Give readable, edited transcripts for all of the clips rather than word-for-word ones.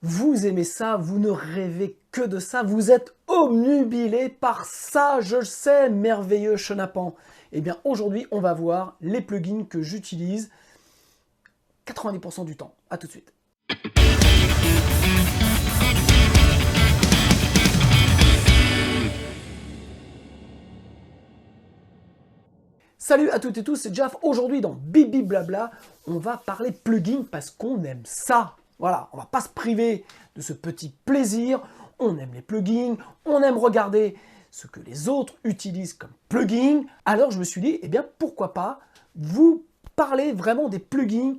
Vous aimez ça, vous ne rêvez que de ça, vous êtes obnubilé par ça, je le sais, merveilleux chenapan. Eh bien aujourd'hui, on va voir les plugins que j'utilise 90% du temps. A tout de suite. Salut à toutes et tous, c'est Jaf. Aujourd'hui dans Bibi Blabla, on va parler plugins parce qu'on aime ça. Voilà, on va pas se priver de ce petit plaisir. On aime les plugins, on aime regarder ce que les autres utilisent comme plugins. Alors je me suis dit, eh bien pourquoi pas vous parler vraiment des plugins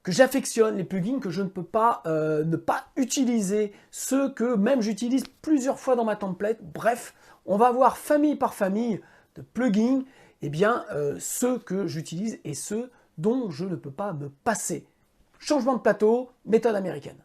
que j'affectionne, les plugins que je ne peux pas ne pas utiliser, ceux que même j'utilise plusieurs fois dans ma template. Bref, on va voir famille par famille de plugins, eh bien ceux que j'utilise et ceux dont je ne peux pas me passer. Changement de plateau, méthode américaine.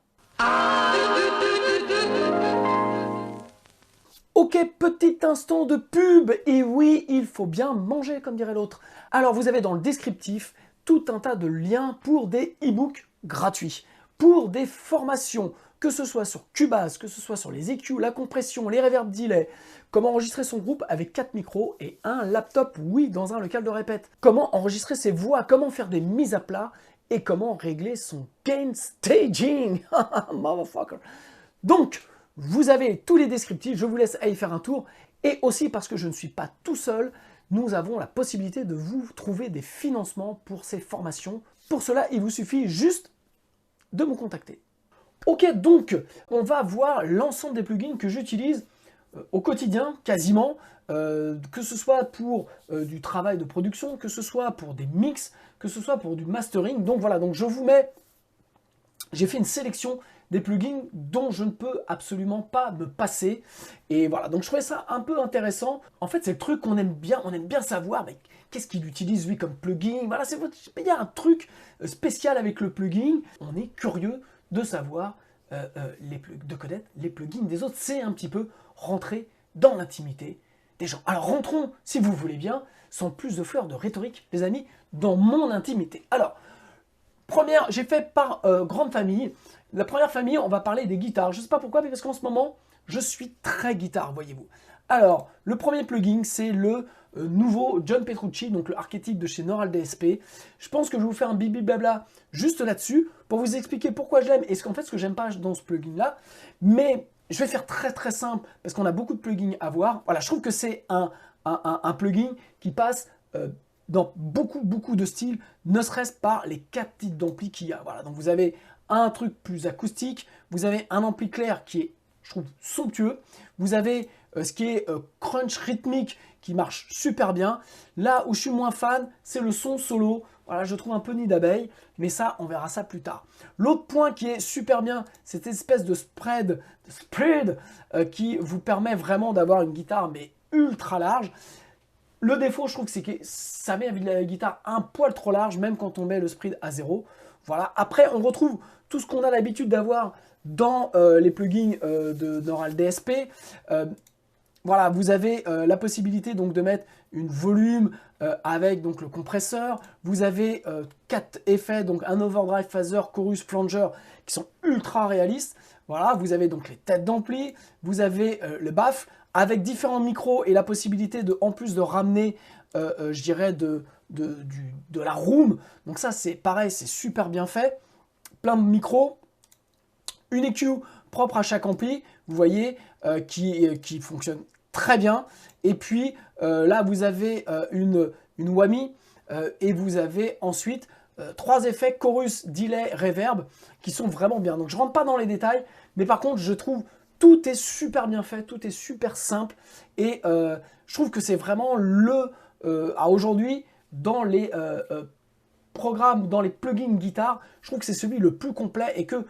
Ok, petit instant de pub, et oui, il faut bien manger comme dirait l'autre. Alors vous avez dans le descriptif tout un tas de liens pour des e-books gratuits, pour des formations, que ce soit sur Cubase, que ce soit sur les EQ, la compression, les reverb delay, comment enregistrer son groupe avec 4 micros et un laptop, oui, dans un local de répète, comment enregistrer ses voix, comment faire des mises à plat et comment régler son gain staging. Motherfucker. Donc, vous avez tous les descriptifs, je vous laisse aller faire un tour. Et aussi parce que je ne suis pas tout seul, nous avons la possibilité de vous trouver des financements pour ces formations. Pour cela, il vous suffit juste de me contacter. Ok, donc on va voir l'ensemble des plugins que j'utilise au quotidien, quasiment, que ce soit pour du travail de production, que ce soit pour des mix, que ce soit pour du mastering. Donc voilà, donc je vous mets, j'ai fait une sélection des plugins dont je ne peux absolument pas me passer. Et voilà, donc je trouvais ça un peu intéressant. En fait, c'est le truc qu'on aime bien savoir, mais qu'est-ce qu'il utilise lui comme plugin? Voilà, il y a un truc spécial avec le plugin. On est curieux de savoir, de connaître les plugins des autres. C'est un petit peu rentrer dans l'intimité des gens. Alors rentrons, si vous voulez bien, sans plus de fleurs de rhétorique, les amis, dans mon intimité. Alors, première, j'ai fait par grande famille. La première famille, on va parler des guitares. Je ne sais pas pourquoi, mais parce qu'en ce moment, je suis très guitare, voyez-vous. Alors, le premier plugin, c'est le nouveau John Petrucci, donc le archétype de chez Neural DSP. Je pense que je vais vous faire un bibi blabla juste là-dessus pour vous expliquer pourquoi je l'aime et ce que j'aime pas dans ce plugin-là. Mais je vais faire très très simple parce qu'on a beaucoup de plugins à voir. Voilà, je trouve que c'est un plugin qui passe dans beaucoup de styles, ne serait-ce par les 4 types d'amplis qu'il y a. Voilà, donc vous avez un truc plus acoustique, vous avez un ampli clair qui est, je trouve, somptueux, vous avez ce qui est crunch rythmique qui marche super bien. Là où je suis moins fan, c'est le son solo. Voilà, je trouve un peu nid d'abeille, mais ça, on verra ça plus tard. L'autre point qui est super bien, c'est cette espèce de spread qui vous permet vraiment d'avoir une guitare mais ultra large. Le défaut, je trouve, c'est que ça met la guitare un poil trop large, même quand on met le spread à 0. Voilà. Après, on retrouve tout ce qu'on a l'habitude d'avoir dans les plugins de Neural DSP. Voilà, vous avez la possibilité donc de mettre une volume avec donc le compresseur. Vous avez 4 effets, donc un overdrive, phaser, chorus, flanger, qui sont ultra réalistes. Voilà, vous avez donc les têtes d'ampli, vous avez le baff avec différents micros et la possibilité de, en plus de ramener, je dirais, de la room. Donc ça, c'est pareil, c'est super bien fait. Plein de micros, une EQ propre à chaque ampli, vous voyez, qui fonctionne très bien. Et puis là, vous avez une whammy et vous avez ensuite 3 effets chorus, delay, reverb qui sont vraiment bien. Donc je ne rentre pas dans les détails, mais par contre, je trouve tout est super bien fait, tout est super simple et je trouve que c'est vraiment à aujourd'hui dans les programmes, dans les plugins guitare, je trouve que c'est celui le plus complet et que,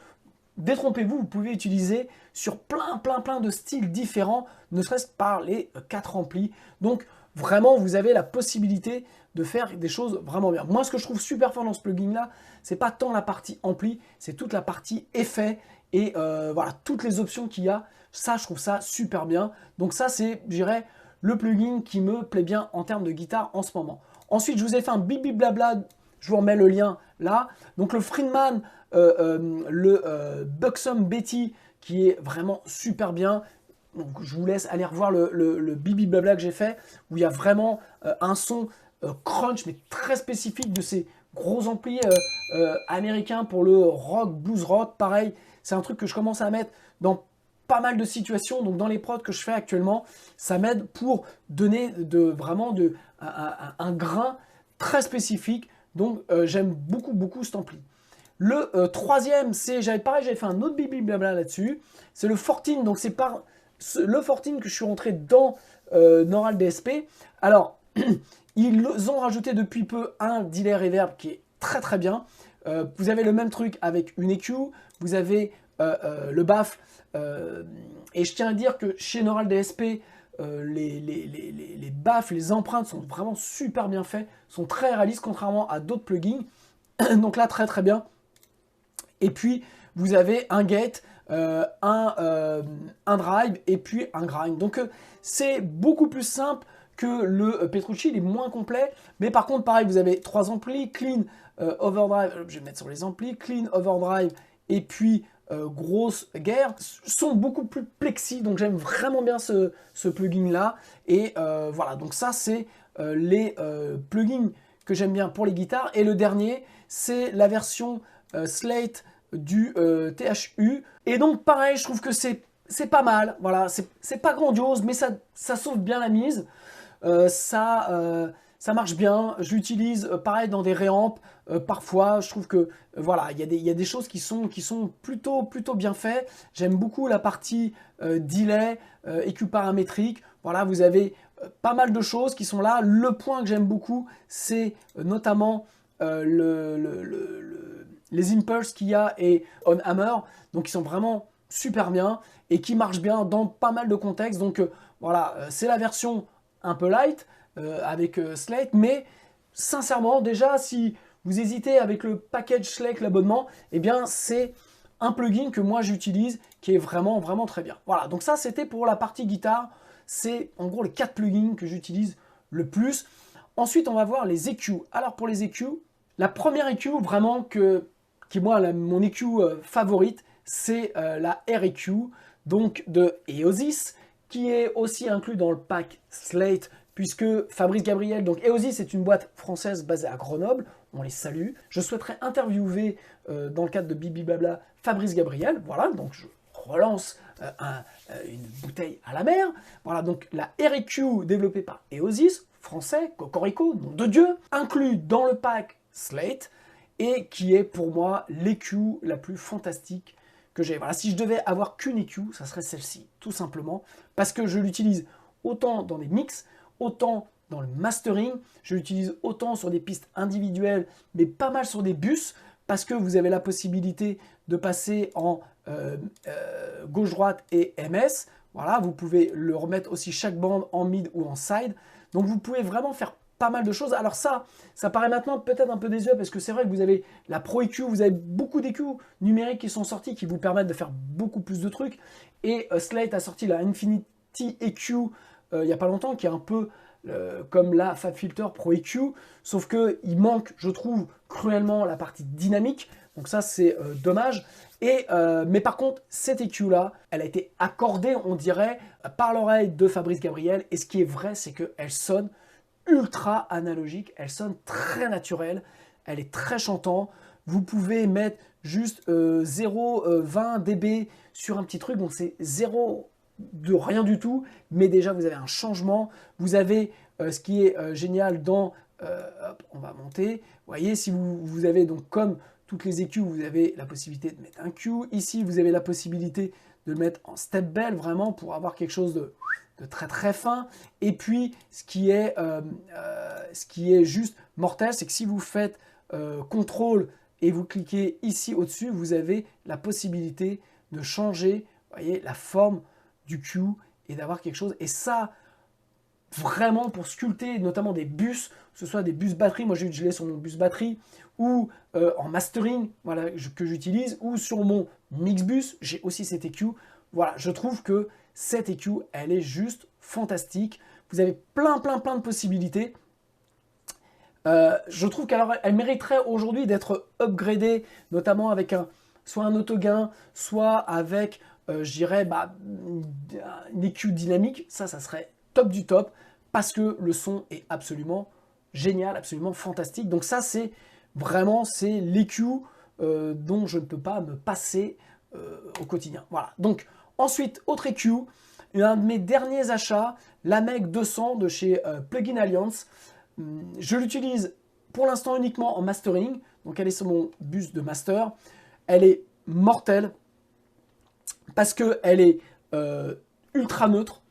détrompez-vous, vous pouvez utiliser sur plein de styles différents, ne serait-ce que par les 4 amplis. Donc vraiment, vous avez la possibilité de faire des choses vraiment bien. Moi, ce que je trouve super fort dans ce plugin-là, c'est pas tant la partie ampli, c'est toute la partie effet et voilà, toutes les options qu'il y a. Ça, je trouve ça super bien. Donc ça, c'est, je dirais, le plugin qui me plaît bien en termes de guitare en ce moment. Ensuite, je vous ai fait un bibi blabla. Je vous remets le lien là. Donc le Friedman Buxom Betty qui est vraiment super bien. Donc je vous laisse aller revoir le Bibi Blabla que j'ai fait, où il y a vraiment un son crunch, mais très spécifique de ces gros amplis américains pour le rock, blues rock. Pareil, c'est un truc que je commence à mettre dans pas mal de situations. Donc dans les prods que je fais actuellement, ça m'aide pour donner vraiment un grain très spécifique. Donc j'aime beaucoup cet ampli. Le troisième, c'est, j'avais fait un autre Bibi Blabla là-dessus. C'est le 14, donc c'est par le 14 que je suis rentré dans Neural DSP. Alors, ils ont rajouté depuis peu un delay reverb qui est très bien. Vous avez le même truc avec une EQ, vous avez le BAF. Et je tiens à dire que chez Neural DSP, les BAF, les empreintes sont vraiment super bien faits, sont très réalistes contrairement à d'autres plugins. Donc là, très bien. Et puis, vous avez un gate, un drive et puis un grind. Donc, c'est beaucoup plus simple que le Petrucci, il est moins complet. Mais par contre, pareil, vous avez 3 amplis, clean, overdrive, je vais mettre sur les amplis, clean, overdrive et puis grosse guerre, sont beaucoup plus plexi. Donc, j'aime vraiment bien ce plugin-là. Et voilà, donc ça, c'est les plugins que j'aime bien pour les guitares. Et le dernier, c'est la version Slate du THU. Et donc pareil, je trouve que c'est pas mal. Voilà, c'est pas grandiose, mais ça sauve bien la mise. Ça marche bien. Je l'utilise pareil dans des réampes. Parfois, je trouve que voilà, il y a des choses qui sont plutôt bien faites. J'aime beaucoup la partie delay, EQ paramétrique. Voilà, vous avez pas mal de choses qui sont là. Le point que j'aime beaucoup, c'est notamment les impulses qu'il y a et on hammer, donc ils sont vraiment super bien et qui marchent bien dans pas mal de contextes. Donc voilà, c'est la version un peu light avec Slate, mais sincèrement, déjà, si vous hésitez avec le package Slate, l'abonnement, eh bien c'est un plugin que moi j'utilise qui est vraiment très bien. Voilà, donc ça c'était pour la partie guitare. C'est en gros les 4 plugins que j'utilise le plus. Ensuite, on va voir les EQ. Alors pour les EQ, la première EQ vraiment qui est mon EQ favorite, c'est la REQ, donc de Eosis, qui est aussi inclus dans le pack Slate, puisque Fabrice Gabriel, donc Eosis est une boîte française basée à Grenoble, on les salue. Je souhaiterais interviewer dans le cadre de Bibi Blabla Fabrice Gabriel, voilà, donc je relance une bouteille à la mer. Voilà, donc la REQ développée par Eosis, français, Cocorico, nom de Dieu, inclus dans le pack Slate, et qui est pour moi l'EQ la plus fantastique que j'ai. Voilà, si je devais avoir qu'une EQ, ça serait celle-ci, tout simplement, parce que je l'utilise autant dans des mix, autant dans le mastering, je l'utilise autant sur des pistes individuelles, mais pas mal sur des bus, parce que vous avez la possibilité de passer en gauche-droite et MS. Voilà, vous pouvez le remettre aussi chaque bande en mid ou en side. Donc vous pouvez vraiment faire pas mal de choses. Alors ça paraît maintenant peut-être un peu désuet parce que c'est vrai que vous avez la Pro EQ, vous avez beaucoup d'EQ numériques qui sont sortis qui vous permettent de faire beaucoup plus de trucs. Et Slate a sorti la Infinity EQ il n'y a pas longtemps qui est un peu comme la FabFilter Pro EQ, sauf qu'il manque, je trouve, cruellement la partie dynamique. Donc ça, c'est dommage. Mais par contre, cette EQ-là, elle a été accordée, on dirait, par l'oreille de Fabrice Gabriel. Et ce qui est vrai, c'est qu'elle sonne ultra analogique, elle sonne très naturelle, elle est très chantant. Vous pouvez mettre juste 0,20 dB sur un petit truc, donc c'est 0 de rien du tout, mais déjà vous avez un changement. Vous avez ce qui est génial dans... hop, on va monter. Vous voyez, si vous avez donc comme toutes les EQ, vous avez la possibilité de mettre un Q. Ici, vous avez la possibilité de le mettre en step bell, vraiment, pour avoir quelque chose de très fin. Et puis, ce qui est juste mortel, c'est que si vous faites CTRL et vous cliquez ici au-dessus, vous avez la possibilité de changer, vous voyez, la forme du Q et d'avoir quelque chose. Et ça, vraiment pour sculpter notamment des bus, que ce soit des bus batterie, moi je l'ai sur mon bus batterie, ou en mastering, voilà, que j'utilise, ou sur mon Mixbus, j'ai aussi cette EQ. Voilà, je trouve que cette EQ, elle est juste fantastique. Vous avez plein de possibilités. Je trouve qu'elle mériterait aujourd'hui d'être upgradée, notamment avec soit un autogain, soit avec, je dirais, une EQ dynamique. Ça serait top du top, parce que le son est absolument génial, absolument fantastique. Donc ça, c'est l'EQ dont je ne peux pas me passer au quotidien. Voilà. Donc ensuite, autre EQ, un de mes derniers achats, la MEG 200 de chez Plugin Alliance. Je l'utilise pour l'instant uniquement en mastering, donc elle est sur mon bus de master. Elle est mortelle parce qu'elle est ultra neutre.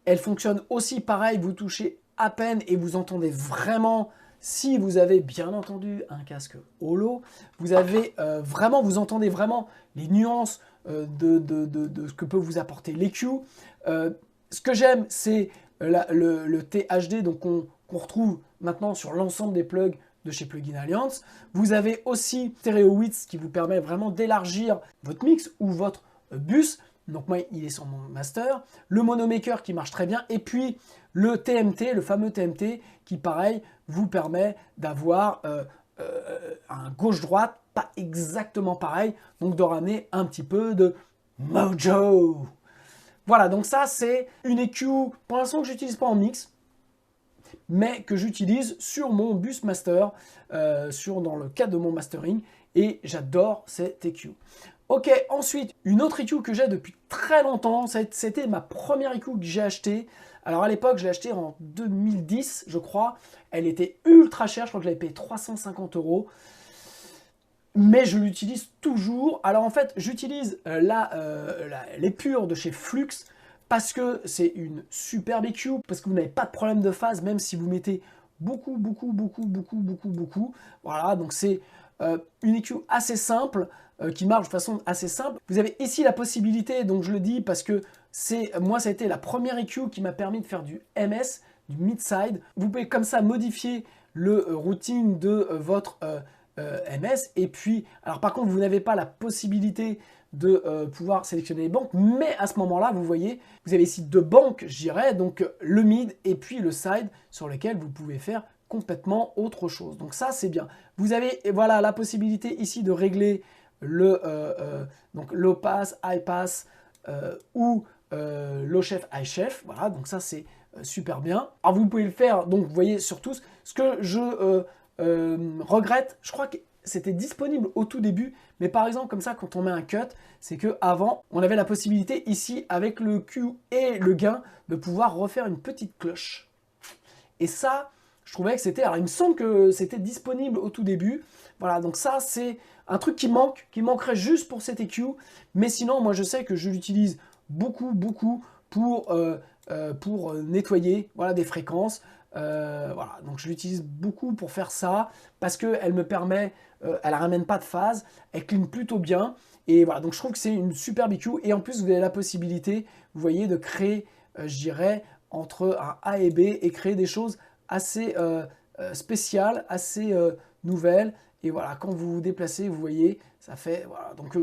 Elle fonctionne aussi pareil, vous touchez à peine et vous entendez vraiment, si vous avez bien entendu un casque holo, vous entendez vraiment les nuances de ce que peut vous apporter l'EQ. Ce que j'aime, c'est le THD, donc qu'on retrouve maintenant sur l'ensemble des plugs de chez Plugin Alliance. Vous avez aussi Stereo Width qui vous permet vraiment d'élargir votre mix ou votre bus. Donc moi, il est sur mon master. Le Monomaker qui marche très bien. Et puis le TMT, le fameux TMT, qui pareil, vous permet d'avoir un gauche-droite, pas exactement pareil. Donc de ramener un petit peu de mojo. Voilà, donc ça c'est une EQ, pour l'instant que j'utilise pas en mix, mais que j'utilise sur mon bus master, dans le cadre de mon mastering, et j'adore cette EQ. Ok, ensuite, une autre EQ que j'ai depuis très longtemps, c'était ma première EQ que j'ai achetée. Alors à l'époque, je l'ai achetée en 2010, je crois. Elle était ultra chère, je crois que je l'avais payée 350 €. Mais je l'utilise toujours. Alors en fait, j'utilise l'épure de chez Flux parce que c'est une superbe EQ, parce que vous n'avez pas de problème de phase, même si vous mettez beaucoup. Voilà, donc c'est une EQ assez simple, qui marche de façon assez simple. Vous avez ici la possibilité, donc je le dis parce que moi ça a été la première EQ qui m'a permis de faire du MS, du mid-side. Vous pouvez comme ça modifier le routing de votre MS, et puis, alors par contre vous n'avez pas la possibilité de pouvoir sélectionner les banques, mais à ce moment là vous voyez, vous avez ici deux banques, je dirais, donc le mid et puis le side, sur lequel vous pouvez faire complètement autre chose. Donc ça c'est bien. Vous avez voilà la possibilité ici de régler donc low pass, high pass ou low chef, high chef. Voilà, donc ça c'est super bien. Alors vous pouvez le faire, donc vous voyez sur tous. Ce que je regrette, je crois que c'était disponible au tout début, mais par exemple comme ça quand on met un cut, c'est que avant on avait la possibilité ici avec le Q et le gain de pouvoir refaire une petite cloche. Et ça, je trouvais que c'était, alors il me semble que c'était disponible au tout début. Voilà, donc ça c'est un truc qui manquerait juste pour cette EQ, mais sinon moi je sais que je l'utilise beaucoup pour nettoyer, voilà, des fréquences. Voilà, donc je l'utilise beaucoup pour faire ça, parce qu'elle me permet, elle ramène pas de phase, elle clean plutôt bien, et voilà, donc je trouve que c'est une superbe EQ, et en plus vous avez la possibilité, vous voyez, de créer, je dirais, entre un A et B, et créer des choses assez spéciales, assez nouvelles, et voilà, quand vous vous déplacez, vous voyez, ça fait, voilà, donc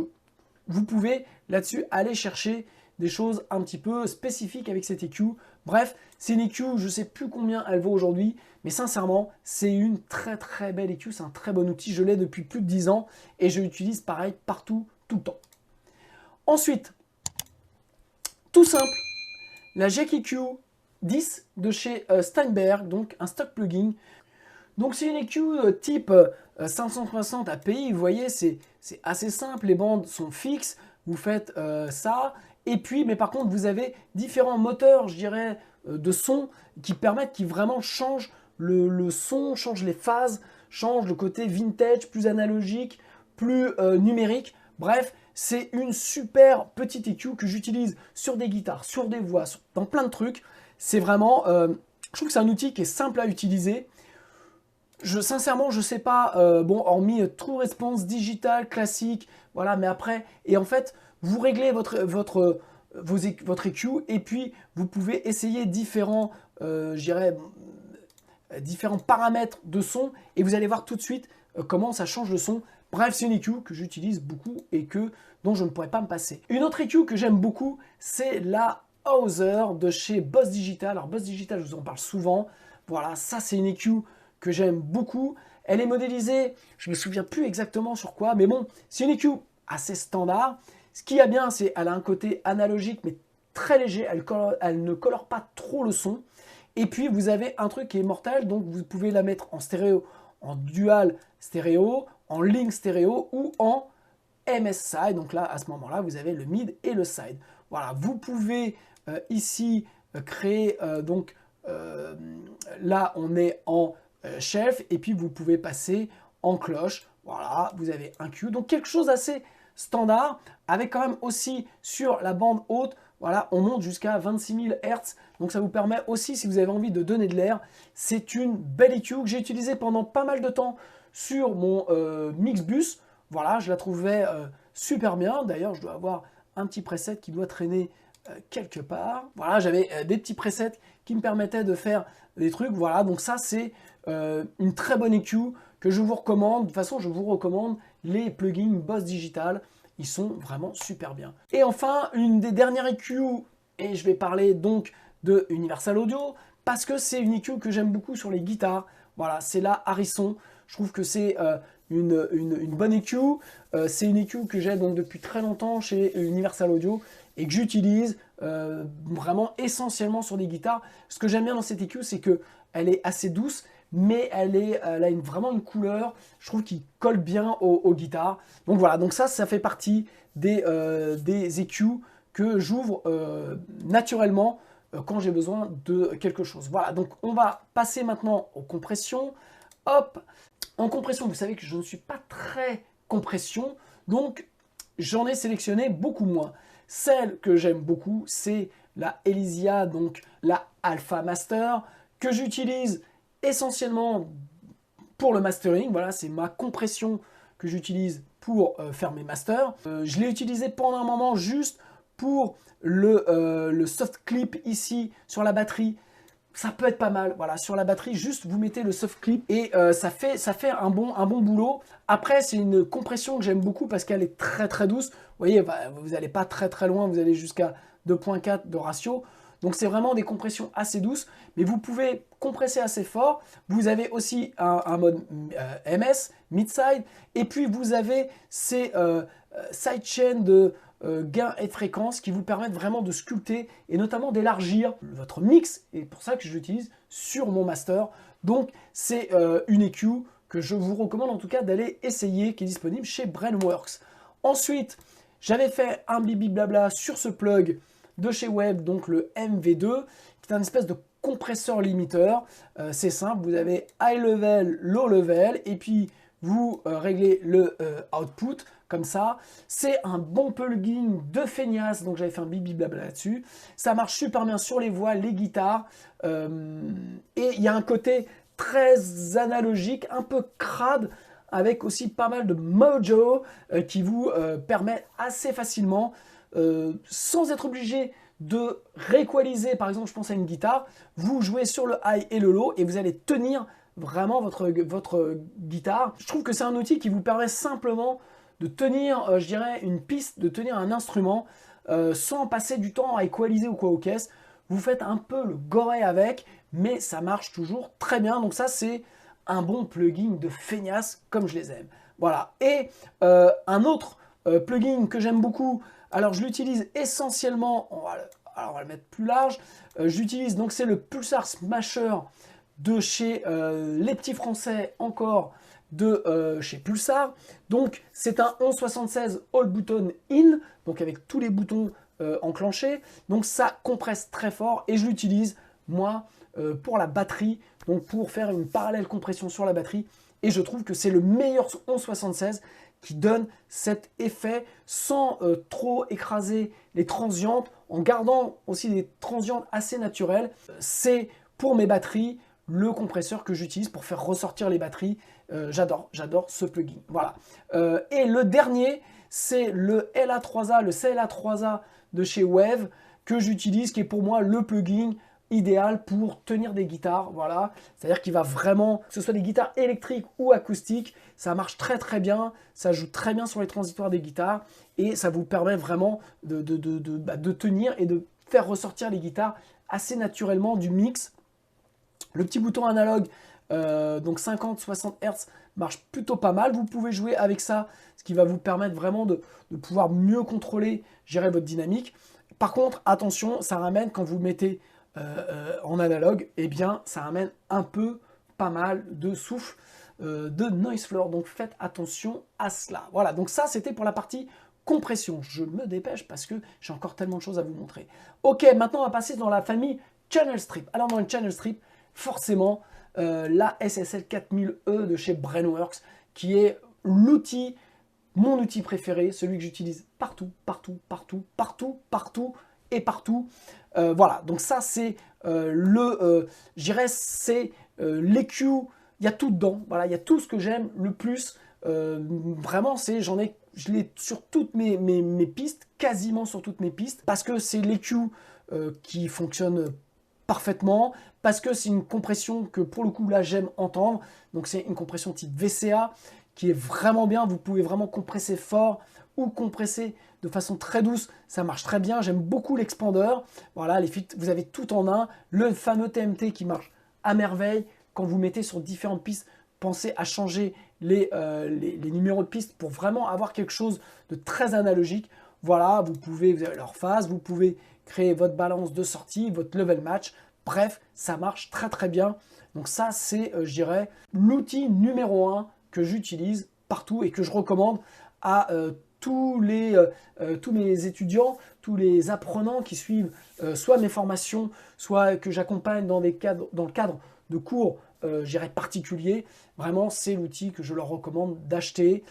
vous pouvez là-dessus aller chercher des choses un petit peu spécifiques avec cette EQ. Bref, c'est une EQ, je ne sais plus combien elle vaut aujourd'hui, mais sincèrement, c'est une très belle EQ, c'est un très bon outil, je l'ai depuis plus de 10 ans et je l'utilise pareil partout, tout le temps. Ensuite, tout simple, la Jack EQ 10 de chez Steinberg, donc un stock plugin. Donc c'est une EQ type 560 API, vous voyez, c'est assez simple, les bandes sont fixes, vous faites ça, et puis, mais par contre, vous avez différents moteurs, je dirais, de son qui permettent, qui vraiment changent le son, changent les phases, changent le côté vintage, plus analogique, plus numérique. Bref, c'est une super petite EQ que j'utilise sur des guitares, sur des voix, dans plein de trucs. C'est vraiment, je trouve que c'est un outil qui est simple à utiliser. Sincèrement, je sais pas, bon, hormis True Response digital classique, voilà, mais après, et en fait, vous réglez votre EQ, et puis vous pouvez essayer différents, je dirais, différents paramètres de son, et vous allez voir tout de suite comment ça change le son. Bref, c'est une EQ que j'utilise beaucoup et dont je ne pourrais pas me passer. Une autre EQ que j'aime beaucoup, c'est la Hauser de chez Boss Digital. Alors Boss Digital, je vous en parle souvent. Voilà, ça c'est une EQ que j'aime beaucoup. Elle est modélisée, je me souviens plus exactement sur quoi, mais bon, c'est une EQ assez standard. Ce qui est bien, c'est qu'elle a un côté analogique, mais très léger. Elle ne colore pas trop le son. Et puis, vous avez un truc qui est mortel, donc vous pouvez la mettre en stéréo, en dual stéréo, en link stéréo ou en MS side. Donc là, à ce moment-là, vous avez le mid et le side. Voilà, vous pouvez ici créer, là, on est en shelf, et puis vous pouvez passer en cloche. Voilà, vous avez un Q. Donc quelque chose assez standard, avec quand même aussi sur la bande haute, voilà, on monte jusqu'à 26 000 Hz. Donc ça vous permet aussi, si vous avez envie de donner de l'air, c'est une belle EQ que j'ai utilisée pendant pas mal de temps sur mon Mixbus. Voilà, je la trouvais super bien. D'ailleurs, je dois avoir un petit preset qui doit traîner quelque part. Voilà, j'avais des petits presets qui me permettaient de faire des trucs. Voilà, donc ça, c'est une très bonne EQ que je vous recommande. De toute façon, je vous recommande les plugins Boss Digital. Ils sont vraiment super bien. Et enfin, une des dernières EQ, et je vais parler donc de Universal Audio, parce que c'est une EQ que j'aime beaucoup sur les guitares. Voilà, c'est la Harrison. Je trouve que c'est une bonne EQ. C'est une EQ que j'ai donc depuis très longtemps chez Universal Audio et que j'utilise vraiment essentiellement sur des guitares. Ce que j'aime bien dans cette EQ, c'est qu'elle est assez douce, mais elle a vraiment une couleur, je trouve, qui colle bien aux guitares. Donc voilà, donc ça fait partie des EQ que j'ouvre naturellement quand j'ai besoin de quelque chose. Voilà, donc on va passer maintenant aux compressions. Hop, en compression, vous savez que je ne suis pas très compression, donc j'en ai sélectionné beaucoup moins. Celle que j'aime beaucoup, c'est la Elysia, donc la Alpha Master, que j'utilise essentiellement pour le mastering. Voilà, c'est ma compression que j'utilise pour faire mes masters. Je l'ai utilisé pendant un moment juste pour le soft clip ici sur la batterie. Ça peut être pas mal, voilà, sur la batterie, juste vous mettez le soft clip et ça fait un bon boulot. Après, c'est une compression que j'aime beaucoup parce qu'elle est très très douce. Vous voyez, vous n'allez pas très loin, vous allez jusqu'à 2.4 de ratio. Donc c'est vraiment des compressions assez douces, mais vous pouvez compresser assez fort. Vous avez aussi un mode MS, mid-side, et puis vous avez ces sidechains de gain et de fréquence qui vous permettent vraiment de sculpter et notamment d'élargir votre mix, et pour ça que je l'utilise sur mon master. Donc c'est une EQ que je vous recommande en tout cas d'aller essayer, qui est disponible chez Brainworks. Ensuite, j'avais fait un bibi blabla sur ce plug de chez Webb, donc le MV2, qui est un espèce de compresseur limiteur. C'est simple, vous avez high level, low level, et puis vous réglez le output comme ça. C'est un bon plugin de feignasse, donc j'avais fait un bibi blabla là-dessus. Ça marche super bien sur les voix, les guitares, et il y a un côté très analogique, un peu crade, avec aussi pas mal de mojo qui vous permet assez facilement, sans être obligé de rééqualiser, par exemple je pense à une guitare, vous jouez sur le high et le low et vous allez tenir vraiment votre guitare. Je trouve que c'est un outil qui vous permet simplement de tenir, je dirais, une piste, de tenir un instrument sans passer du temps à équaliser ou quoi aux caisses. Vous faites un peu le goré avec, mais ça marche toujours très bien. Donc ça, c'est un bon plugin de feignasse comme je les aime. Voilà. Et un autre plugin que j'aime beaucoup, alors je l'utilise essentiellement, on va le mettre plus large, j'utilise, donc c'est le Pulsar Smasher de chez les petits français encore, de chez Pulsar. Donc c'est un 1176 All Button In, donc avec tous les boutons enclenchés. Donc ça compresse très fort et je l'utilise moi pour la batterie, donc pour faire une parallèle compression sur la batterie. Et je trouve que c'est le meilleur 1176 qui donne cet effet sans trop écraser les transientes, en gardant aussi des transientes assez naturelles. C'est pour mes batteries le compresseur que j'utilise pour faire ressortir les batteries. J'adore ce plugin. Voilà. Et le dernier, c'est le LA3A, le CLA3A de chez Wave que j'utilise, qui est pour moi le plugin idéal pour tenir des guitares. Voilà, c'est-à-dire qu'il va vraiment, que ce soit des guitares électriques ou acoustiques, ça marche très bien, ça joue très bien sur les transitoires des guitares et ça vous permet vraiment de tenir et de faire ressortir les guitares assez naturellement du mix. Le petit bouton analogue donc 50-60 Hz marche plutôt pas mal. Vous pouvez jouer avec ça, ce qui va vous permettre vraiment de pouvoir mieux contrôler, gérer votre dynamique. Par contre, attention, ça ramène, quand vous le mettez en analogue, eh bien, ça ramène un peu pas mal de souffle, de noise floor. Donc faites attention à cela. Voilà, donc ça c'était pour la partie compression. Je me dépêche parce que j'ai encore tellement de choses à vous montrer. Ok, maintenant on va passer dans la famille Channel Strip. Alors dans le Channel Strip, forcément, la SSL 4000E de chez Brainworks, qui est l'outil, mon outil préféré, celui que j'utilise partout, partout, partout, partout, partout et partout. Voilà, donc ça c'est je dirais, c'est l'EQ, il y a tout dedans. Voilà, il y a tout ce que j'aime le plus. Vraiment, je l'ai sur toutes mes pistes, quasiment sur toutes mes pistes, parce que c'est l'EQ qui fonctionne parfaitement, parce que c'est une compression que pour le coup là j'aime entendre. Donc c'est une compression type VCA qui est vraiment bien. Vous pouvez vraiment compresser fort ou compresser de façon très douce, ça marche très bien. J'aime beaucoup l'expandeur. Voilà, les filtres, vous avez tout en un. Le fameux TMT qui marche à merveille. Quand vous mettez sur différentes pistes, pensez à changer les numéros de pistes pour vraiment avoir quelque chose de très analogique. Voilà, vous avez leur phase, vous pouvez créer votre balance de sortie, votre level match. Bref, ça marche très très bien. Donc ça, c'est, je dirais, l'outil numéro 1 que j'utilise partout et que je recommande à tous mes étudiants, tous les apprenants qui suivent soit mes formations, soit que j'accompagne dans le cadre de cours particuliers. Vraiment, c'est l'outil que je leur recommande d'acheter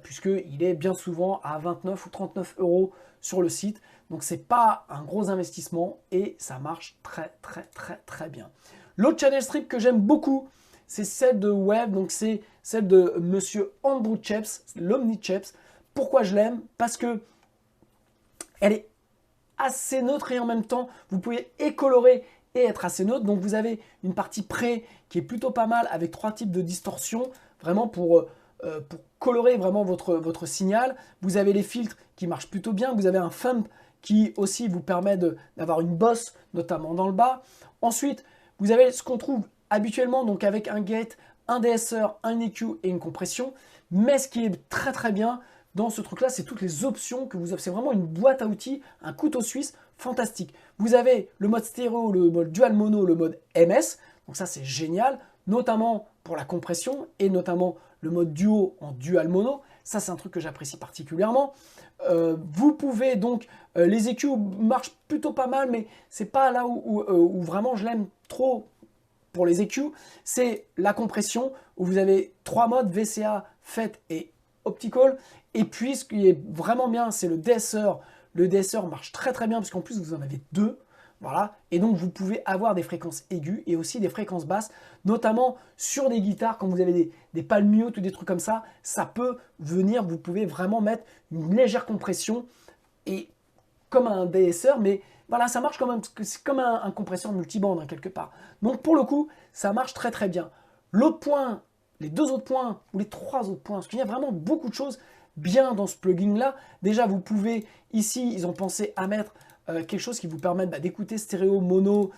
puisqu'il est bien souvent à 29 ou 39 € sur le site. Donc, ce n'est pas un gros investissement et ça marche très, très, très, très bien. L'autre channel strip que j'aime beaucoup, c'est celle de Web, donc c'est celle de Monsieur Andrew Cheps, l'Omni-Cheps. Pourquoi je l'aime? Parce que elle est assez neutre et en même temps, vous pouvez écolorer et être assez neutre. Donc vous avez une partie pré qui est plutôt pas mal avec 3 types de distorsion, vraiment pour colorer vraiment votre signal. Vous avez les filtres qui marchent plutôt bien. Vous avez un thump qui aussi vous permet d'avoir une bosse, notamment dans le bas. Ensuite, vous avez ce qu'on trouve habituellement, donc avec un gate, un DSR, un EQ et une compression. Mais ce qui est très très bien dans ce truc-là, c'est toutes les options que vous avez. C'est vraiment une boîte à outils, un couteau suisse fantastique. Vous avez le mode stéréo, le mode dual mono, le mode MS. Donc ça, c'est génial, notamment pour la compression et notamment le mode duo en dual mono. Ça, c'est un truc que j'apprécie particulièrement. Vous pouvez donc, les EQ marchent plutôt pas mal, mais c'est pas là où vraiment je l'aime trop pour les EQ. C'est la compression où vous avez 3 modes, VCA, FET et Optical. Et puis, ce qui est vraiment bien, c'est le DSR. Le DSR marche très très bien parce qu'en plus, vous en avez 2. Voilà. Et donc, vous pouvez avoir des fréquences aiguës et aussi des fréquences basses, notamment sur des guitares, quand vous avez des palm mute ou des trucs comme ça, ça peut venir, vous pouvez vraiment mettre une légère compression et comme un DSR, mais voilà, ça marche c'est comme un compresseur multibande hein, quelque part. Donc, pour le coup, ça marche très très bien. L'autre point, les 2 autres points, ou les 3 autres points, parce qu'il y a vraiment beaucoup de choses bien dans ce plugin-là. Déjà, vous pouvez, ici, ils ont pensé à mettre quelque chose qui vous permet d'écouter stéréo, mono,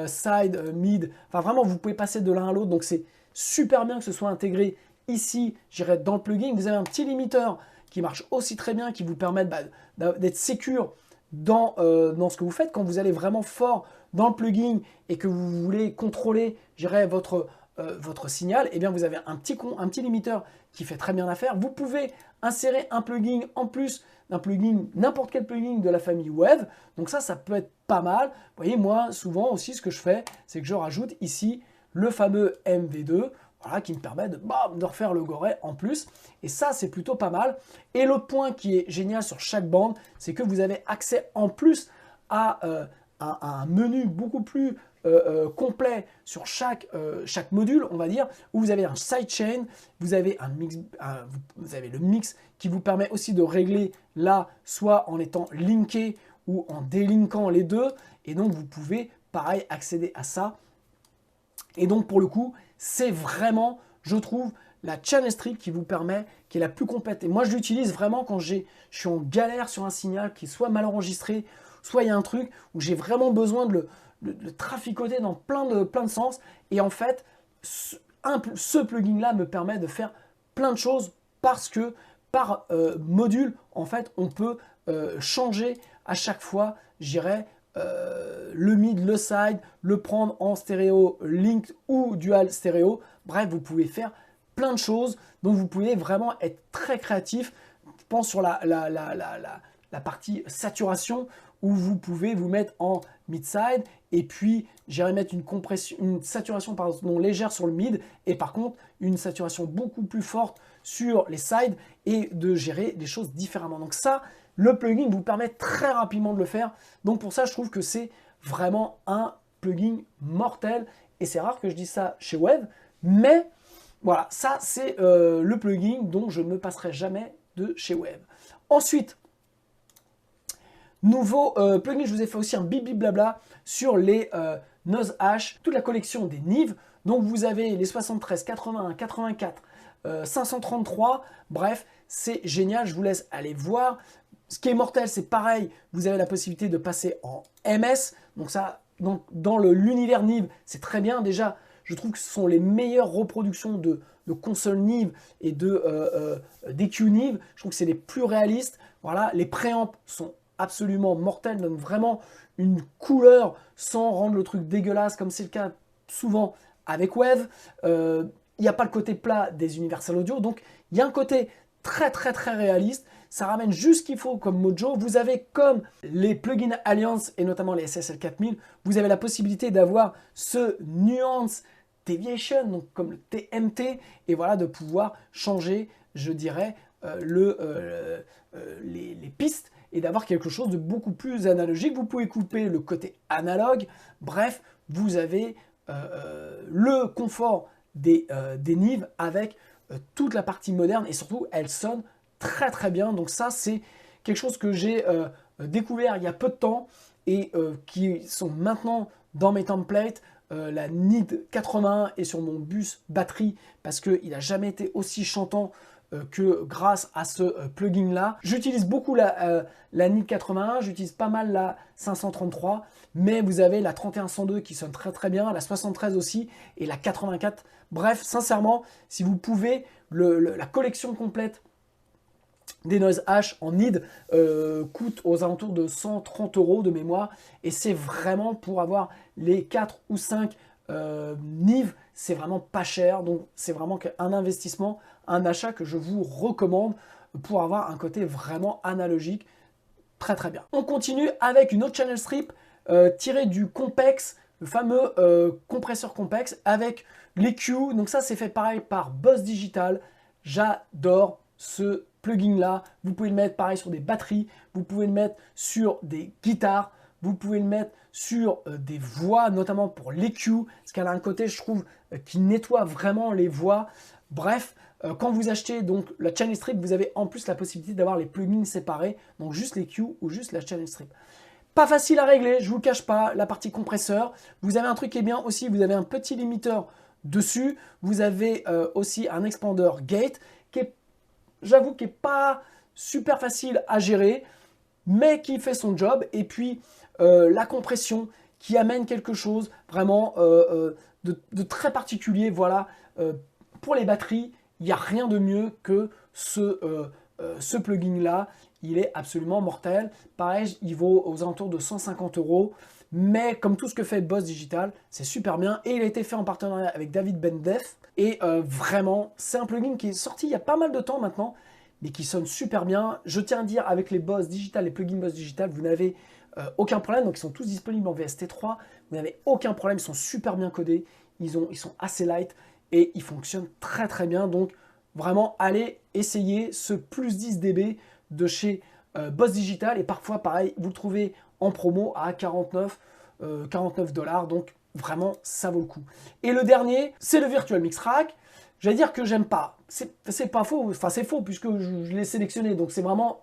side, mid. Enfin, vraiment, vous pouvez passer de l'un à l'autre. Donc, c'est super bien que ce soit intégré ici, j'irai dans le plugin. Vous avez un petit limiteur qui marche aussi très bien, qui vous permet d'être sécure dans ce que vous faites. Quand vous allez vraiment fort dans le plugin et que vous voulez contrôler, j'irai votre signal, et bien vous avez un petit limiteur qui fait très bien l'affaire. Vous pouvez insérer un plugin en plus d'un plugin, n'importe quel plugin de la famille Wave. Donc ça peut être pas mal. Vous voyez, moi, souvent aussi, ce que je fais, c'est que je rajoute ici le fameux MV2, voilà, qui me permet de refaire le goret en plus. Et ça, c'est plutôt pas mal. Et l'autre point qui est génial sur chaque bande, c'est que vous avez accès en plus à un menu beaucoup plus complet sur chaque module, on va dire, où vous avez un sidechain, vous avez vous avez le mix qui vous permet aussi de régler là, soit en étant linké ou en délinkant les deux, et donc vous pouvez, pareil, accéder à ça. Et donc pour le coup, c'est vraiment, je trouve, la channel strip qui vous permet, qui est la plus complète. Et moi, je l'utilise vraiment quand je suis en galère sur un signal qui est soit mal enregistré, soit il y a un truc où j'ai vraiment besoin de le traficoter dans plein de sens. Et en fait, ce plugin-là me permet de faire plein de choses parce que par module, en fait, on peut changer à chaque fois, j'irai le mid, le side, le prendre en stéréo linked ou dual stéréo. Bref, vous pouvez faire plein de choses, donc vous pouvez vraiment être très créatif. Je pense sur la partie saturation où vous pouvez vous mettre en mid-side et puis j'irai mettre une saturation pardon, légère sur le mid et par contre une saturation beaucoup plus forte sur les sides et de gérer les choses différemment. Donc ça, le plugin vous permet très rapidement de le faire. Donc pour ça, je trouve que c'est vraiment un plugin mortel et c'est rare que je dise ça chez Wave, mais voilà, ça c'est le plugin dont je ne me passerai jamais de chez Wave. Ensuite, nouveau plugin, je vous ai fait aussi un bip blabla sur les Noise Hash, toute la collection des Nive. Donc vous avez les 73, 81, 84, 533, bref, c'est génial, je vous laisse aller voir. Ce qui est mortel, c'est pareil, vous avez la possibilité de passer en MS. Donc ça, dans l'univers Nive, c'est très bien. Déjà, je trouve que ce sont les meilleures reproductions de consoles Nive et d'EQ Nive. Je trouve que c'est les plus réalistes. Voilà, les préamps sont absolument mortels, donnent vraiment une couleur sans rendre le truc dégueulasse comme c'est le cas souvent avec Wave. Il n'y a pas le côté plat des Universal Audio, donc il y a un côté très réaliste. Ça ramène juste ce qu'il faut comme mojo. Vous avez comme les plugins Alliance et notamment les SSL 4000, vous avez la possibilité d'avoir ce nuance deviation, donc comme le TMT, et voilà de pouvoir changer, je dirais, les pistes et d'avoir quelque chose de beaucoup plus analogique. Vous pouvez couper le côté analogue. Bref, vous avez le confort des Nive avec toute la partie moderne et surtout, elle sonne très bien. Donc ça, c'est quelque chose que j'ai découvert il y a peu de temps et qui sont maintenant dans mes templates. La NID 81 est sur mon bus batterie parce qu'il n'a jamais été aussi chantant que grâce à ce plugin là. J'utilise beaucoup la NID 81, j'utilise pas mal la 533, mais vous avez la 3102 qui sonne très bien, la 73 aussi et la 84. Bref, sincèrement, si vous pouvez, la collection complète des Noise Hash en NID coûte aux alentours de 130 € de mémoire et c'est vraiment pour avoir les 4 ou 5 Nive, c'est vraiment pas cher, donc c'est vraiment un investissement, un achat que je vous recommande pour avoir un côté vraiment analogique, très bien. On continue avec une autre channel strip tirée du Compex, le fameux compresseur Compex avec l'EQ, donc ça c'est fait pareil par Boss Digital, j'adore ce plugin là, vous pouvez le mettre pareil sur des batteries, vous pouvez le mettre sur des guitares, vous pouvez le mettre sur des voix, notamment pour l'EQ, parce qu'elle a un côté, je trouve, qui nettoie vraiment les voix. Bref, quand vous achetez donc la channel strip, vous avez en plus la possibilité d'avoir les plugins séparés, donc juste l'EQ ou juste la channel strip. Pas facile à régler, je ne vous le cache pas, la partie compresseur. Vous avez un truc qui est bien aussi, vous avez un petit limiteur dessus. Vous avez aussi un expander gate qui est, j'avoue, qui n'est pas super facile à gérer, mais qui fait son job. Et puis la compression qui amène quelque chose vraiment de très particulier. Voilà, pour les batteries, il n'y a rien de mieux que ce plugin-là. Il est absolument mortel. Pareil, il vaut aux alentours de 150 €. Mais comme tout ce que fait Boss Digital, c'est super bien. Et il a été fait en partenariat avec David Bendef. Et vraiment, c'est un plugin qui est sorti il y a pas mal de temps maintenant, mais qui sonne super bien. Je tiens à dire, avec les Boss Digital, les plugins Boss Digital, vous n'avez aucun problème. Donc, ils sont tous disponibles en VST3. Vous n'avez aucun problème. Ils sont super bien codés. Ils sont assez light et ils fonctionnent très bien. Donc, vraiment, allez essayer ce plus 10 dB de chez Boss Digital. Et parfois, pareil, vous le trouvez en promo à 49 $. Donc, vraiment, ça vaut le coup. Et le dernier, c'est le Virtual Mix Rack. J'allais dire que j'aime pas. C'est pas faux. Enfin, c'est faux puisque je l'ai sélectionné. Donc, c'est vraiment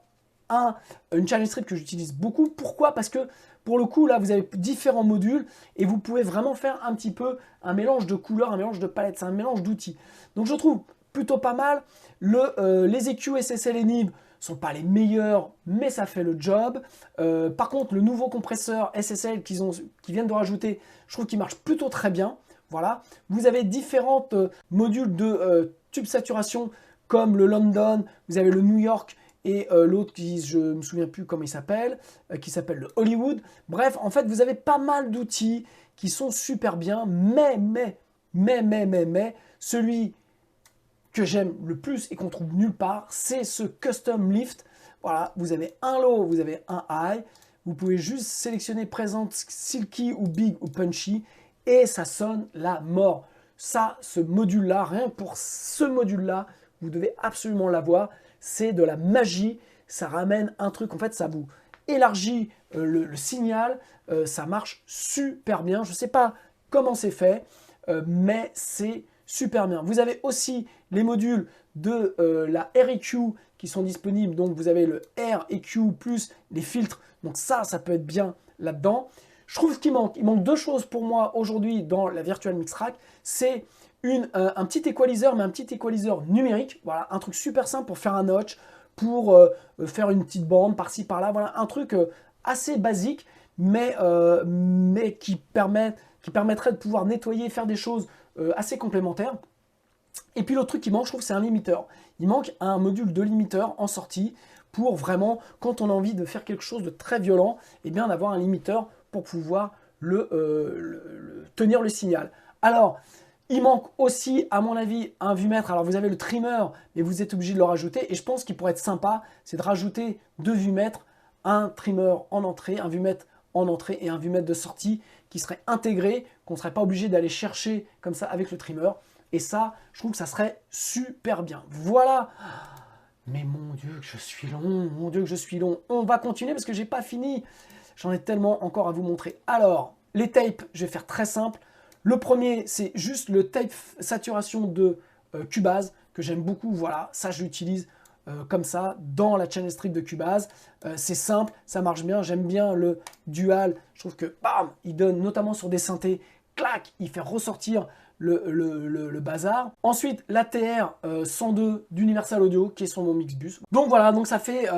une channel strip que j'utilise beaucoup. Pourquoi? Parce que pour le coup, là, vous avez différents modules et vous pouvez vraiment faire un petit peu un mélange de couleurs, un mélange de palettes. C'est un mélange d'outils. Donc, je trouve plutôt pas mal. Les EQ, SSL et Nive sont pas les meilleurs, mais ça fait le job. Par contre, le nouveau compresseur SSL qu'ils viennent de rajouter, je trouve qu'il marche plutôt très bien. Voilà. Vous avez différents modules de tube saturation comme le London, vous avez le New York et l'autre qui, je ne me souviens plus comment il s'appelle, qui s'appelle le Hollywood. Bref, en fait, vous avez pas mal d'outils qui sont super bien, mais, celui que j'aime le plus et qu'on trouve nulle part, c'est ce Custom Lift. Voilà, vous avez un low, vous avez un high. Vous pouvez juste sélectionner présente, silky ou big ou punchy et ça sonne la mort. Ça, ce module-là, rien que pour ce module-là, vous devez absolument l'avoir. C'est de la magie. Ça ramène un truc. En fait, ça vous élargit le signal. Ça marche super bien. Je ne sais pas comment c'est fait, mais c'est super bien. Vous avez aussi les modules de la REQ qui sont disponibles. Donc, vous avez le REQ plus les filtres. Donc ça peut être bien là-dedans. Je trouve qu'il manque. Il manque deux choses pour moi aujourd'hui dans la Virtual Mix Rack. C'est un petit équaliseur, mais un petit équaliseur numérique. Voilà, un truc super simple pour faire un notch, pour faire une petite bande par-ci, par-là. Voilà, un truc assez basique, mais qui permettrait de pouvoir nettoyer, faire des choses assez complémentaires. Et puis l'autre truc qui manque, je trouve, c'est un limiteur. Il manque un module de limiteur en sortie pour vraiment, quand on a envie de faire quelque chose de très violent, eh bien d'avoir un limiteur pour pouvoir tenir le signal. Alors, il manque aussi, à mon avis, un vumètre. Alors, vous avez le trimmer, mais vous êtes obligé de le rajouter. Et je pense qu'il pourrait être sympa, c'est de rajouter deux vumètres, un trimmer en entrée, un vumètre en entrée et un vumètre de sortie qui serait intégré, qu'on ne serait pas obligé d'aller chercher comme ça avec le trimmer. Et ça, je trouve que ça serait super bien. Voilà. Mais mon Dieu que je suis long, mon Dieu que je suis long. On va continuer parce que j'ai pas fini. J'en ai tellement encore à vous montrer. Alors, les tapes, je vais faire très simple. Le premier, c'est juste le tape saturation de Cubase que j'aime beaucoup. Voilà, ça je l'utilise comme ça dans la channel strip de Cubase. C'est simple, ça marche bien. J'aime bien le dual. Je trouve que bam, il donne notamment sur des synthés, clac, il fait ressortir le bazar. Ensuite, l'ATR 102 d'Universal Audio qui est sur mon Mixbus. Donc voilà, donc ça fait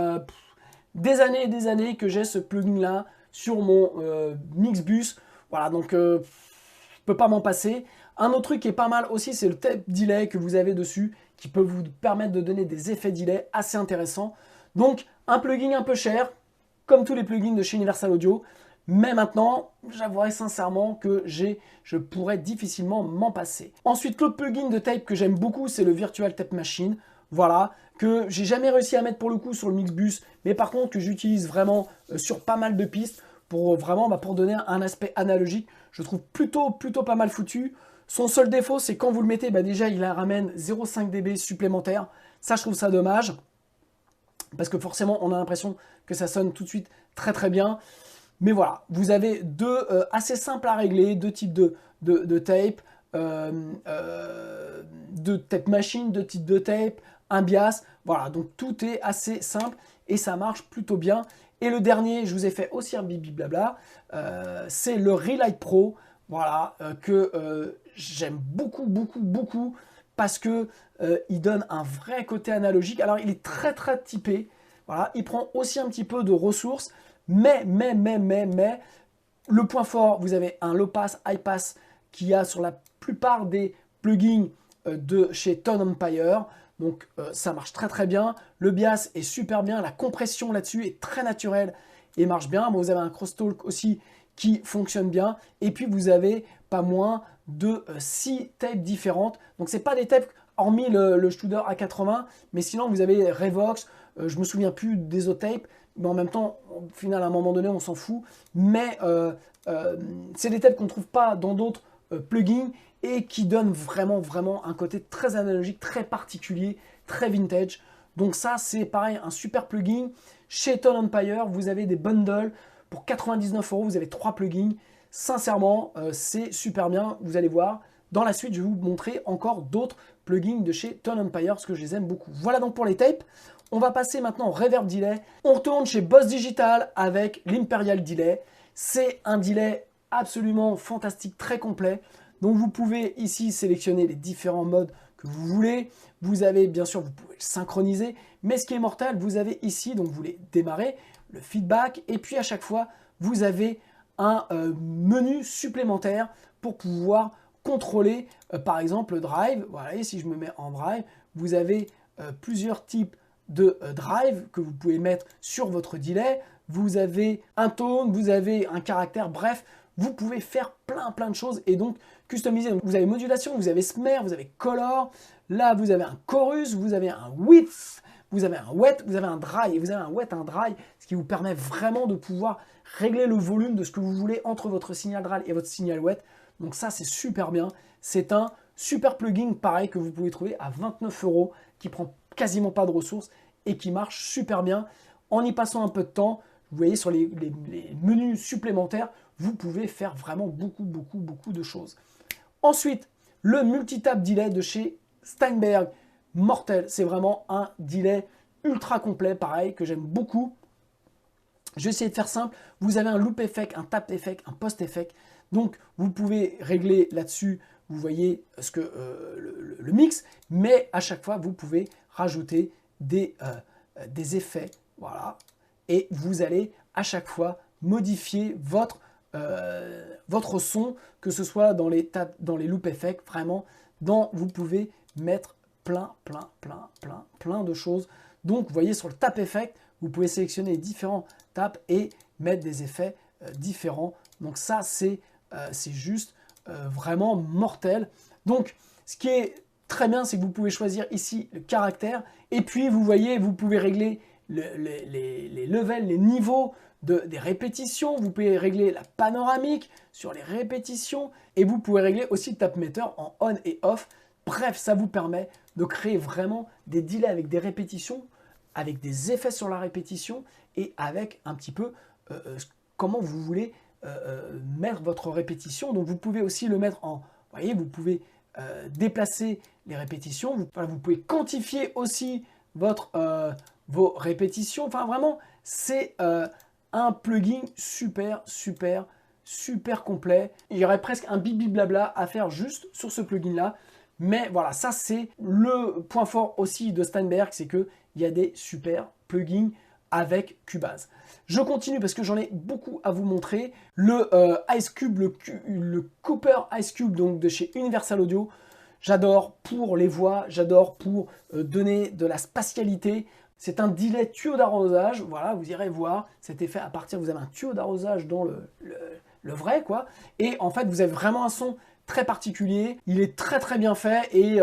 des années et des années que j'ai ce plugin là sur mon Mixbus. Voilà, donc je peux pas m'en passer. Un autre truc qui est pas mal aussi, c'est le tape delay que vous avez dessus qui peut vous permettre de donner des effets delay assez intéressants. Donc un plugin un peu cher, comme tous les plugins de chez Universal Audio. Mais maintenant, j'avouerai sincèrement que je pourrais difficilement m'en passer. Ensuite, l'autre plugin de tape que j'aime beaucoup, c'est le Virtual Tape Machine. Voilà, que j'ai jamais réussi à mettre pour le coup sur le Mixbus, mais par contre que j'utilise vraiment sur pas mal de pistes pour vraiment pour donner un aspect analogique. Je trouve plutôt pas mal foutu. Son seul défaut, c'est quand vous le mettez, déjà il ramène 0,5 dB supplémentaire. Ça, je trouve ça dommage. Parce que forcément, on a l'impression que ça sonne tout de suite très bien. Mais voilà, vous avez deux assez simples à régler, deux types de tape, de tape machine, deux types de tape, un bias. Voilà, donc tout est assez simple et ça marche plutôt bien. Et le dernier, je vous ai fait aussi un bibi blabla, c'est le Relight Pro. Voilà, que j'aime beaucoup parce que il donne un vrai côté analogique. Alors, il est très typé. Voilà, il prend aussi un petit peu de ressources. Mais, le point fort, vous avez un low pass, high pass qui a sur la plupart des plugins de chez Tone Empire. Donc ça marche très bien. Le bias est super bien. La compression là-dessus est très naturelle et marche bien. Bon, vous avez un crosstalk aussi qui fonctionne bien. Et puis vous avez pas moins de 6 tapes différentes. Donc c'est pas des tapes hormis le Studer A80, mais sinon vous avez Revox. Je me souviens plus des autres tapes. Mais en même temps, au final, à un moment donné, on s'en fout. Mais c'est des tapes qu'on ne trouve pas dans d'autres plugins et qui donnent vraiment un côté très analogique, très particulier, très vintage. Donc ça, c'est pareil, un super plugin. Chez Tone Empire, vous avez des bundles pour 99 €. Vous avez 3 plugins. Sincèrement, c'est super bien. Vous allez voir. Dans la suite, je vais vous montrer encore d'autres plugins de chez Tone Empire parce que je les aime beaucoup. Voilà donc pour les tapes. On va passer maintenant au Reverb Delay. On retourne chez Boss Digital avec l'Imperial Delay. C'est un delay absolument fantastique, très complet. Donc vous pouvez ici sélectionner les différents modes que vous voulez. Vous avez bien sûr, vous pouvez synchroniser. Mais ce qui est mortel, vous avez ici, donc vous voulez démarrer, le feedback. Et puis à chaque fois, vous avez un menu supplémentaire pour pouvoir contrôler par exemple le drive. Voilà, et si je me mets en drive, vous avez plusieurs types de drive que vous pouvez mettre sur votre delay. Vous avez un tone, vous avez un caractère, bref, vous pouvez faire plein de choses et donc customiser. Donc, vous avez modulation, vous avez snare, vous avez color, là vous avez un chorus, vous avez un width, vous avez un wet, vous avez un dry, et vous avez un wet, un dry, ce qui vous permet vraiment de pouvoir régler le volume de ce que vous voulez entre votre signal dry et votre signal wet. Donc ça c'est super bien, c'est un super plugin pareil que vous pouvez trouver à 29 €, qui prend quasiment pas de ressources et qui marche super bien. En y passant un peu de temps, vous voyez sur les menus supplémentaires, vous pouvez faire vraiment beaucoup de choses. Ensuite, le multitap delay de chez Steinberg, mortel, c'est vraiment un delay ultra complet, pareil, que j'aime beaucoup. Je vais essayer de faire simple. Vous avez un loop effect, un tap effect, un post effect. Donc, vous pouvez régler là-dessus, vous voyez ce que le mix, mais à chaque fois, vous pouvez rajouter des effets, voilà. Et vous allez à chaque fois modifier votre son, que ce soit dans les loop effects, vraiment, vous pouvez mettre plein de choses. Donc, vous voyez sur le tap effect, vous pouvez sélectionner différents taps et mettre des effets différents. Donc ça, c'est juste vraiment mortel. Donc, ce qui est très bien, c'est que vous pouvez choisir ici le caractère. Et puis, vous voyez, vous pouvez régler les levels, les niveaux des répétitions. Vous pouvez régler la panoramique sur les répétitions. Et vous pouvez régler aussi le tapmeter en on et off. Bref, ça vous permet de créer vraiment des delays avec des répétitions, avec des effets sur la répétition et avec un petit peu comment vous voulez mettre votre répétition. Donc vous pouvez aussi le mettre en... Vous voyez, vous pouvez déplacer les répétitions. Vous pouvez quantifier aussi vos répétitions. Enfin vraiment, c'est un plugin super complet. Il y aurait presque un bibi blabla à faire juste sur ce plugin là. Mais voilà, ça c'est le point fort aussi de Steinberg, c'est qu'il y a des super plugins avec Cubase. Je continue parce que j'en ai beaucoup à vous montrer. Le Ice Cube, le Cooper Ice Cube donc de chez Universal Audio. J'adore pour les voix, j'adore pour donner de la spatialité. C'est un delay tuyau d'arrosage, voilà, vous irez voir. C'était fait à partir, vous avez un tuyau d'arrosage dans le vrai, quoi. Et en fait, vous avez vraiment un son très particulier. Il est très bien fait et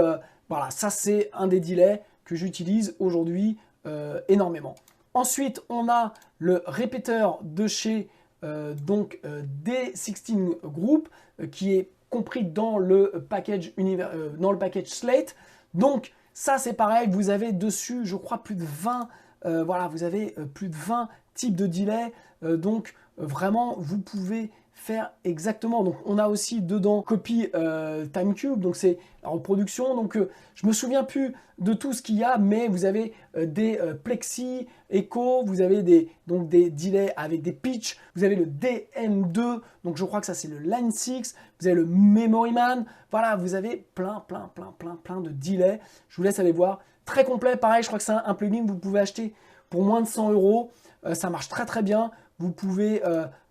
voilà, ça c'est un des delays que j'utilise aujourd'hui énormément. Ensuite, on a le répéteur de chez D16 Group qui est compris dans le package Slate. Donc ça c'est pareil, vous avez dessus je crois plus de 20 voilà, vous avez plus de 20 types de delay. Donc vraiment vous pouvez faire exactement. Donc on a aussi dedans copy TimeCube, donc c'est la reproduction. Donc je me souviens plus de tout ce qu'il y a, mais vous avez des plexi, echo, vous avez des delays avec des pitch, vous avez le DM2, donc je crois que ça c'est le Line 6, vous avez le Memory Man, voilà, vous avez plein de delays. Je vous laisse aller voir. Très complet, pareil, je crois que c'est un plugin que vous pouvez acheter pour moins de 100 €. Ça marche très bien. Vous pouvez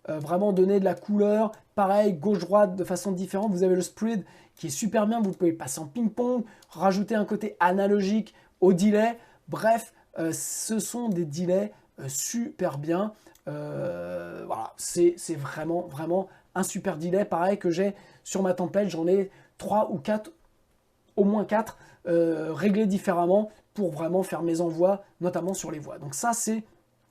vraiment donner de la couleur. Pareil, gauche-droite de façon différente. Vous avez le spread qui est super bien. Vous pouvez passer en ping-pong, rajouter un côté analogique au delay. Bref, ce sont des delays super bien. Voilà, c'est vraiment un super delay. Pareil que j'ai sur ma template. J'en ai 3 ou 4, au moins 4, réglés différemment pour vraiment faire mes envois, notamment sur les voix. Donc ça, c'est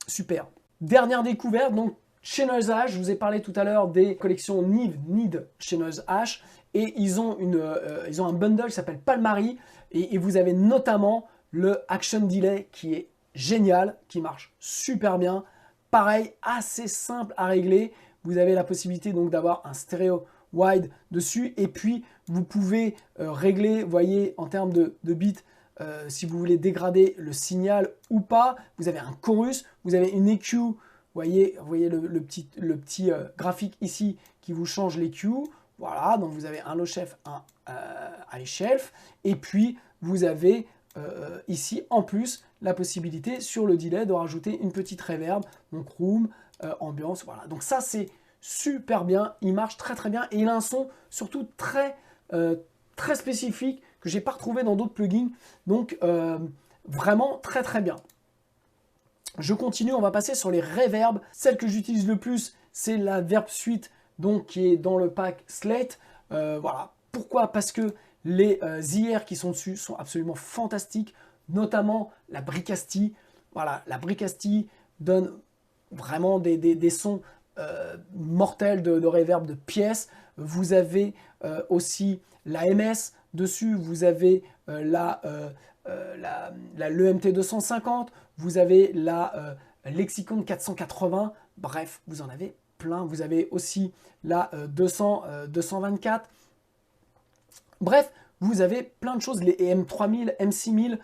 super. Dernière découverte, donc chez Noise H, je vous ai parlé tout à l'heure des collections Need chez Noise H, et ils ont un bundle qui s'appelle Palmari, et vous avez notamment le Action Delay qui est génial, qui marche super bien. Pareil, assez simple à régler. Vous avez la possibilité donc d'avoir un stéréo wide dessus, et puis vous pouvez régler, vous voyez, en termes de bits, si vous voulez dégrader le signal ou pas. Vous avez un chorus, vous avez une EQ, vous voyez le petit graphique ici qui vous change l'EQ. Voilà, donc vous avez un low shelf, un high shelf, et puis vous avez ici en plus la possibilité sur le delay de rajouter une petite reverb, donc room, ambiance, voilà. Donc ça c'est super bien, il marche très bien et il a un son surtout très très spécifique que j'ai pas retrouvé dans d'autres plugins. Donc vraiment très très bien. Je continue, on va passer sur les reverbs. Celle que j'utilise le plus, c'est la Verb Suite, donc qui est dans le pack Slate. Voilà. Pourquoi? Parce que les IR qui sont dessus sont absolument fantastiques, notamment la Bricasti. Voilà, la Bricasti donne vraiment des sons mortels de reverb de pièces. Vous avez aussi la MS dessus, vous avez l'EMT 250, vous avez la Lexicon 480, bref, vous en avez plein. Vous avez aussi la 224. Bref, vous avez plein de choses, les M3000, M6000,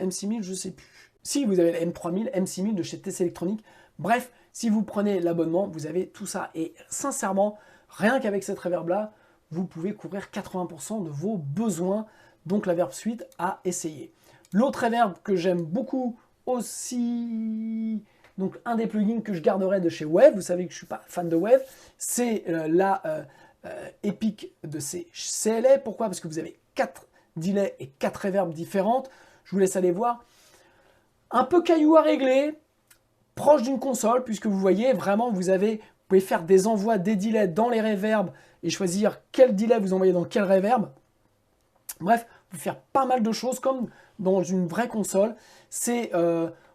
M6000, je sais plus. Si, vous avez les M3000, M6000 de chez TC Electronic. Bref, si vous prenez l'abonnement, vous avez tout ça. Et sincèrement, rien qu'avec cette reverb-là, vous pouvez couvrir 80% de vos besoins. Donc la Verb Suite à essayer. L'autre reverb que j'aime beaucoup aussi, donc un des plugins que je garderai de chez Wave, vous savez que je ne suis pas fan de Wave, c'est la Epic de ces CLA. Pourquoi? Parce que vous avez 4 delays et 4 reverbs différentes. Je vous laisse aller voir. Un peu caillou à régler, proche d'une console, puisque vous voyez vraiment, vous pouvez faire des envois des delays dans les reverbs et choisir quel delay vous envoyez dans quel reverb. Bref, vous pouvez faire pas mal de choses comme dans une vraie console. C'est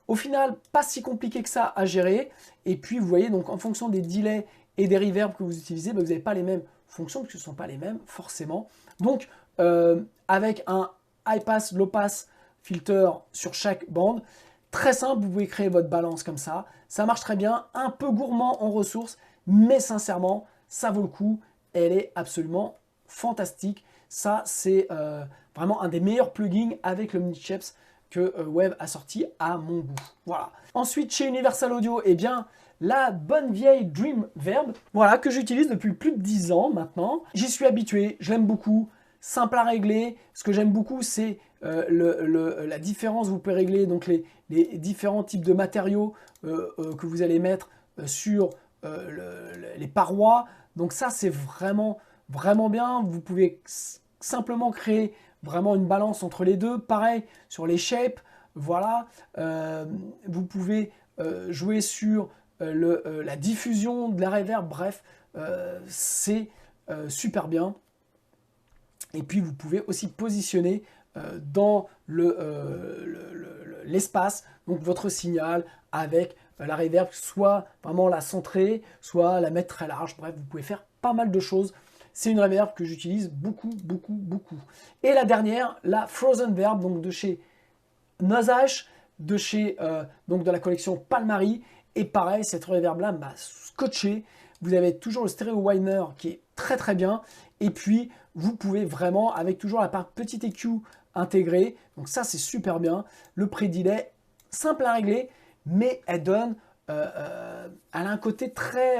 au final pas si compliqué que ça à gérer. Et puis vous voyez, donc en fonction des delays et des reverbs que vous utilisez, vous n'avez pas les mêmes fonctions, parce que ce ne sont pas les mêmes forcément. Donc avec un high pass, low pass filter sur chaque bande, très simple, vous pouvez créer votre balance comme ça. Ça marche très bien, un peu gourmand en ressources, mais sincèrement, ça vaut le coup. Elle est absolument fantastique. Ça, c'est vraiment un des meilleurs plugins avec le Omnichapes que Wave a sorti à mon goût. Voilà. Ensuite, chez Universal Audio, eh bien, la bonne vieille Dream Verb, voilà, que j'utilise depuis plus de 10 ans maintenant. J'y suis habitué, je l'aime beaucoup, simple à régler. Ce que j'aime beaucoup, c'est la différence. Vous pouvez régler donc les différents types de matériaux que vous allez mettre sur les parois. Donc ça, c'est vraiment bien. Vous pouvez simplement créer vraiment une balance entre les deux. Pareil sur les shapes, voilà. Vous pouvez jouer sur la diffusion de la reverb. Bref, c'est super bien. Et puis vous pouvez aussi positionner dans l'espace donc votre signal avec la reverb, soit vraiment la centrer, soit la mettre très large. Bref, vous pouvez faire pas mal de choses. C'est une reverb que j'utilise beaucoup. Et la dernière, la Frozen Verb, donc de chez Nasash, de chez donc de la collection Palmari. Et pareil, cette reverb là m'a scotché. Vous avez toujours le stéréo whiner qui est très bien. Et puis vous pouvez vraiment, avec toujours la part petit EQ intégrée, donc ça c'est super bien. Le pré-delay, simple à régler, mais elle donne, elle a un côté très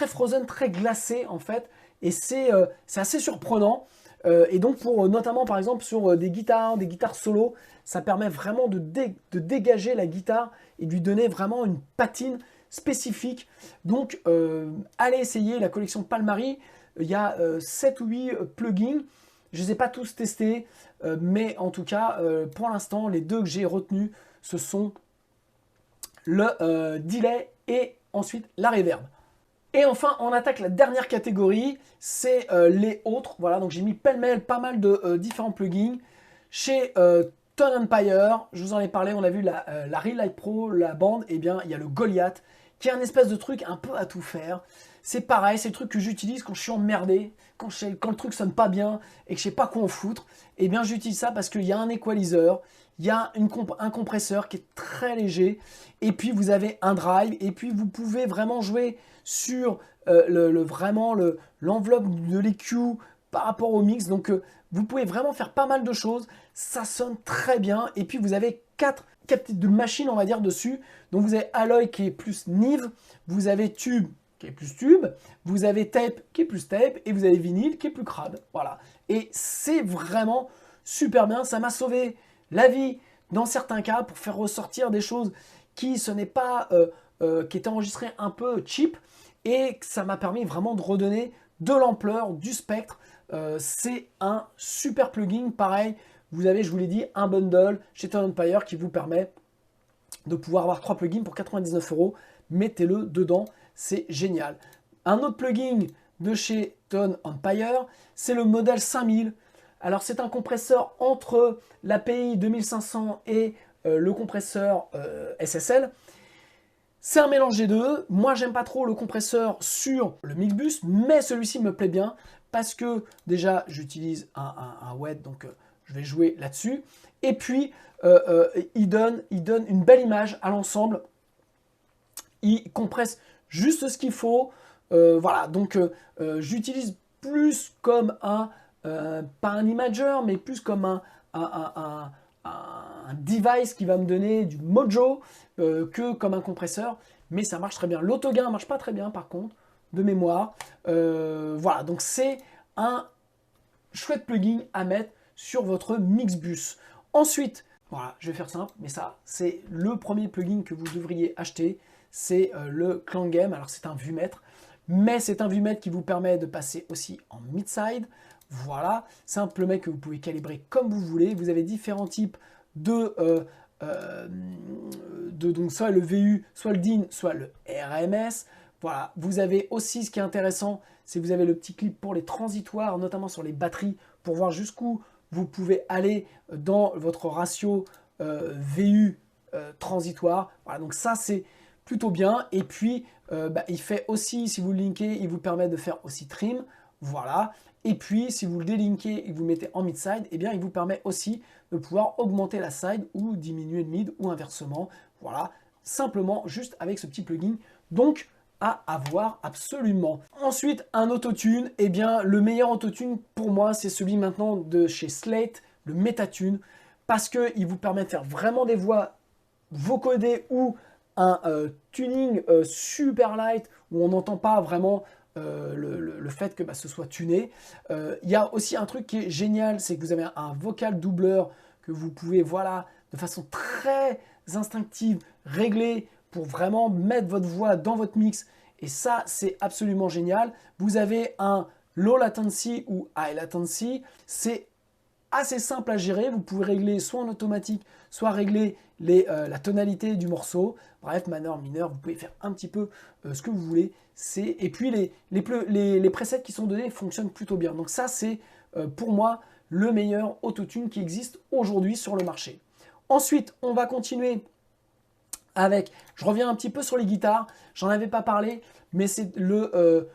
Frozen, très glacé en fait. Et c'est assez surprenant. Et donc pour notamment par exemple sur des guitares solo, ça permet vraiment de dégager la guitare et de lui donner vraiment une patine spécifique. Donc allez essayer la collection Palmari. Il y a 7 ou 8 plugins. Je ne les ai pas tous testés, mais en tout cas, pour l'instant, les deux que j'ai retenus, ce sont le delay et ensuite la reverb. Et enfin, on attaque la dernière catégorie, c'est les autres. Voilà, donc j'ai mis pêle-mêle pas mal de différents plugins. Chez Tone Empire, je vous en ai parlé, on a vu la Relight Pro, la bande, et bien il y a le Goliath, qui est un espèce de truc un peu à tout faire. C'est pareil, c'est le truc que j'utilise quand je suis emmerdé, quand le truc sonne pas bien et que je sais pas quoi en foutre. Et bien j'utilise ça parce qu'il y a un equalizer, il y a un compresseur qui est très léger, et puis vous avez un drive, et puis vous pouvez vraiment jouer sur l'enveloppe de l'EQ par rapport au mix. Donc vous pouvez vraiment faire pas mal de choses, ça sonne très bien. Et puis vous avez 4 types de machines, on va dire, dessus. Donc vous avez Alloy qui est plus Nive, vous avez Tube qui est plus Tube, vous avez Tape qui est plus Tape, et vous avez Vinyle qui est plus crade. Voilà. Et c'est vraiment super bien, ça m'a sauvé la vie dans certains cas pour faire ressortir des choses qui qui étaient enregistrées un peu cheap, et ça m'a permis vraiment de redonner de l'ampleur, du spectre c'est un super plugin. Pareil, vous avez, je vous l'ai dit, un bundle chez Tone Empire qui vous permet de pouvoir avoir 3 plugins pour 99 €. Mettez-le dedans, c'est génial. Un autre plugin de chez Tone Empire, c'est le modèle 5000. Alors c'est un compresseur entre l'API 2500 et le compresseur SSL. C'est un mélange des deux. Moi, j'aime pas trop le compresseur sur le Mixbus, mais celui-ci me plaît bien parce que déjà, j'utilise un WED, donc je vais jouer là-dessus. Et puis, il donne une belle image à l'ensemble. Il compresse juste ce qu'il faut. Voilà, donc j'utilise plus comme pas un imager, mais plus comme un device qui va me donner du mojo que comme un compresseur, mais ça marche très bien. L'autogain marche pas très bien par contre, de mémoire. Voilà, donc c'est un chouette plugin à mettre sur votre Mixbus. Ensuite, voilà, je vais faire simple, mais ça, c'est le premier plugin que vous devriez acheter, c'est le Klangame. Alors c'est un vumètre, mais c'est un vumètre qui vous permet de passer aussi en mid-side. Voilà, c'est un plumètre que vous pouvez calibrer comme vous voulez. Vous avez différents types de donc soit le VU, soit le DIN, soit le RMS. Voilà, vous avez aussi, ce qui est intéressant, c'est que vous avez le petit clip pour les transitoires, notamment sur les batteries, pour voir jusqu'où vous pouvez aller dans votre ratio VU transitoire. Voilà, donc ça, c'est plutôt bien. Et puis, il fait aussi, si vous le linkez, il vous permet de faire aussi trim. Voilà. Et puis, si vous le délinkez et que vous mettez en mid-side, eh bien, il vous permet aussi de pouvoir augmenter la side ou diminuer le mid ou inversement. Voilà, simplement juste avec ce petit plugin. Donc, à avoir absolument. Ensuite, un autotune. Eh bien, le meilleur autotune pour moi, c'est celui maintenant de chez Slate, le Metatune, parce qu'il vous permet de faire vraiment des voix vocodées ou un tuning super light où on n'entend pas vraiment le fait que ce soit tuné. Il y a aussi un truc qui est génial, c'est que vous avez un vocal doubleur que vous pouvez, voilà, de façon très instinctive, régler pour vraiment mettre votre voix dans votre mix. Et ça, c'est absolument génial. Vous avez un low latency ou high latency. C'est assez simple à gérer. Vous pouvez régler soit en automatique, soit régler la tonalité du morceau. Bref, majeur, mineur, vous pouvez faire un petit peu ce que vous voulez. Et puis les presets qui sont donnés fonctionnent plutôt bien. Donc ça, c'est pour moi le meilleur autotune qui existe aujourd'hui sur le marché. Ensuite, on va continuer avec, je reviens un petit peu sur les guitares, j'en avais pas parlé, mais c'est le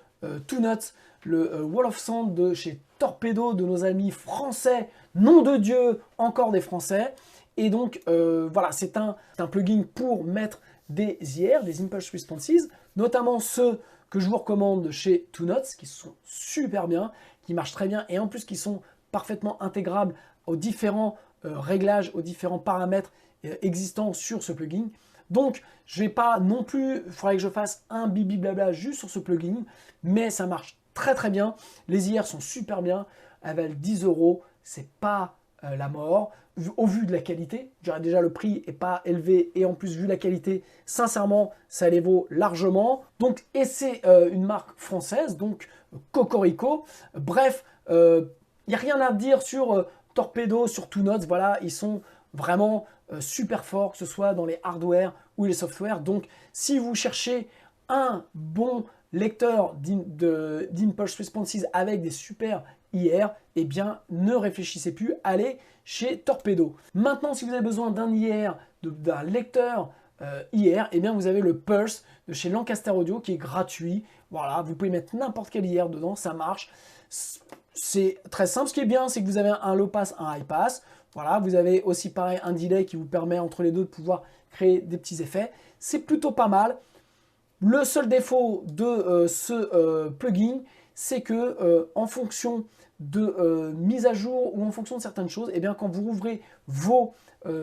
Two Notes, le Wall of Sound de chez Torpedo, de nos amis français, nom de Dieu, encore des Français. Et donc, voilà, c'est un plugin pour mettre des IR, des Impulse Responses, notamment ceux que je vous recommande de chez Two Notes, qui sont super bien, qui marchent très bien, et en plus qui sont parfaitement intégrables aux différents réglages, aux différents paramètres existants sur ce plugin. Donc, je ne vais pas non plus, il faudrait que je fasse un bibi blabla juste sur ce plugin, mais ça marche très très bien. Les IR sont super bien, elles valent 10 €, c'est pas la mort. Au vu de la qualité, je dirais déjà le prix n'est pas élevé et en plus vu la qualité, sincèrement, ça les vaut largement. Donc, et c'est une marque française, donc Cocorico. Bref, il n'y a rien à dire sur Torpedo, sur Two Notes, voilà, ils sont vraiment super forts, que ce soit dans les hardware ou les software. Donc, si vous cherchez un bon lecteur d'Impulse Responses avec des super IR, eh bien, ne réfléchissez plus, allez chez Torpedo. Maintenant, si vous avez besoin d'un IR, d'un lecteur IR, eh bien, vous avez le Pulse de chez Lancaster Audio qui est gratuit. Voilà, vous pouvez mettre n'importe quel IR dedans, ça marche. C'est très simple. Ce qui est bien, c'est que vous avez un low pass, un high pass. Voilà, vous avez aussi pareil un delay qui vous permet entre les deux de pouvoir créer des petits effets. C'est plutôt pas mal. Le seul défaut de ce plugin, c'est que en fonction de mise à jour ou en fonction de certaines choses, eh bien, quand vous rouvrez vos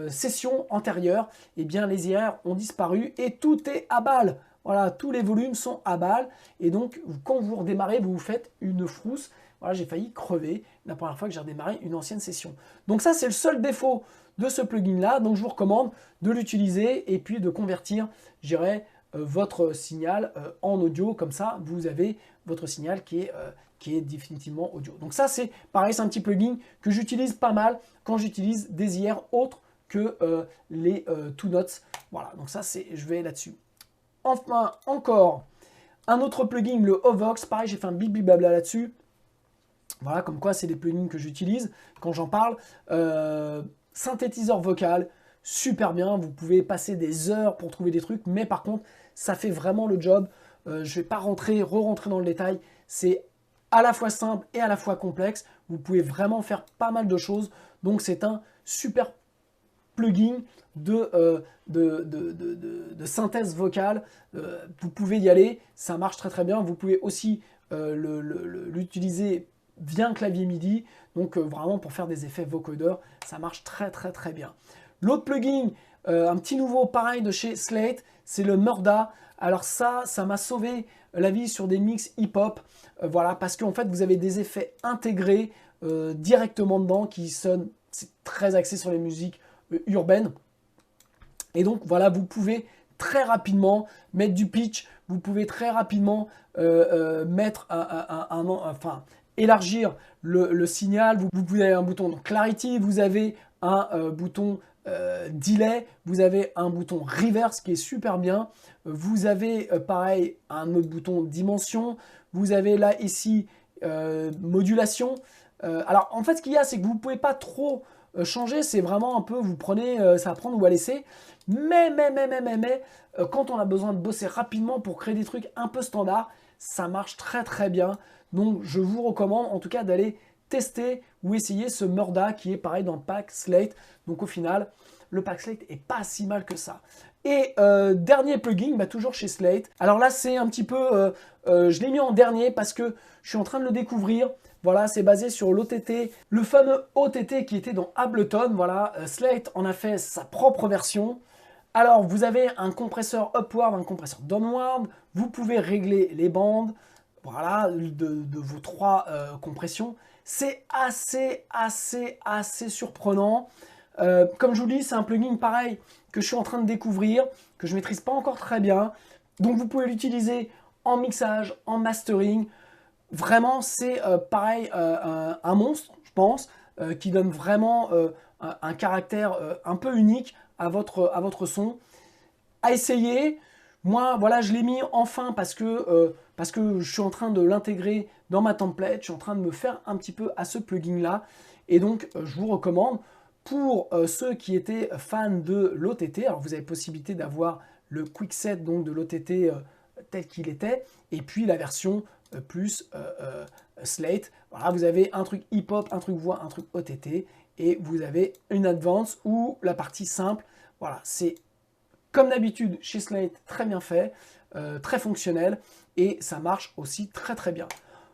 sessions antérieures, eh bien, les IR ont disparu et tout est à balle. Voilà, tous les volumes sont à balle et donc quand vous redémarrez, vous vous faites une frousse. Voilà, j'ai failli crever la première fois que j'ai redémarré une ancienne session. Donc ça, c'est le seul défaut de ce plugin-là. Donc je vous recommande de l'utiliser et puis de convertir, je dirais, votre signal en audio. Comme ça, vous avez votre signal qui est définitivement audio. Donc ça, c'est pareil, c'est un petit plugin que j'utilise pas mal quand j'utilise des IR autres que les Two Notes. Voilà, donc ça, je vais là-dessus. Enfin, encore un autre plugin, le Ovox. Pareil, j'ai fait un blabla là-dessus. Voilà, comme quoi, c'est des plugins que j'utilise quand j'en parle. Synthétiseur vocal, super bien. Vous pouvez passer des heures pour trouver des trucs, mais par contre, ça fait vraiment le job. Je ne vais pas re-rentrer dans le détail. C'est à la fois simple et à la fois complexe. Vous pouvez vraiment faire pas mal de choses. Donc, c'est un super plugin de synthèse vocale. Vous pouvez y aller, ça marche très très bien. Vous pouvez aussi l'utiliser via un clavier MIDI. Donc vraiment pour faire des effets vocodeurs, ça marche très très très bien. L'autre plugin, un petit nouveau pareil de chez Slate, c'est le Murda. Alors ça m'a sauvé la vie sur des mix hip-hop. Voilà, parce qu'en fait vous avez des effets intégrés directement dedans qui sonnent, c'est très axé sur les musiques urbaines. Et donc voilà, vous pouvez très rapidement mettre du pitch, vous pouvez très rapidement mettre élargir le signal. Vous pouvez avoir un bouton donc clarity, vous avez un bouton delay, vous avez un bouton reverse qui est super bien. Vous avez pareil un autre bouton dimension. Vous avez là ici modulation. Alors en fait ce qu'il y a, c'est que vous ne pouvez pas trop changer, c'est vraiment un peu, vous prenez, ça à prendre ou à laisser. Mais, quand on a besoin de bosser rapidement pour créer des trucs un peu standards, ça marche très très bien. Donc je vous recommande en tout cas d'aller tester ou essayer ce Murda qui est pareil dans le pack Slate. Donc au final, le pack Slate est pas si mal que ça. Et dernier plugin, toujours chez Slate. Alors là, c'est un petit peu, je l'ai mis en dernier parce que je suis en train de le découvrir. Voilà, c'est basé sur l'OTT, le fameux OTT qui était dans Ableton. Voilà, Slate en a fait sa propre version. Alors, vous avez un compresseur upward, un compresseur downward. Vous pouvez régler les bandes, voilà, de vos trois compressions. C'est assez surprenant. Comme je vous dis, c'est un plugin pareil que je suis en train de découvrir, que je ne maîtrise pas encore très bien. Donc, vous pouvez l'utiliser en mixage, en mastering. Vraiment, c'est pareil, un monstre, je pense, qui donne vraiment un caractère un peu unique à votre son. À essayer. Moi, voilà, je l'ai mis enfin parce que je suis en train de l'intégrer dans ma template. Je suis en train de me faire un petit peu à ce plugin-là. Et donc, je vous recommande, pour ceux qui étaient fans de l'OTT, alors vous avez possibilité d'avoir le quickset donc de l'OTT tel qu'il était, et puis la version plus Slate. Voilà, vous avez un truc hip-hop, un truc voix, un truc OTT, et vous avez une advance ou la partie simple. Voilà, c'est comme d'habitude chez Slate, très bien fait, très fonctionnel, et ça marche aussi très très bien.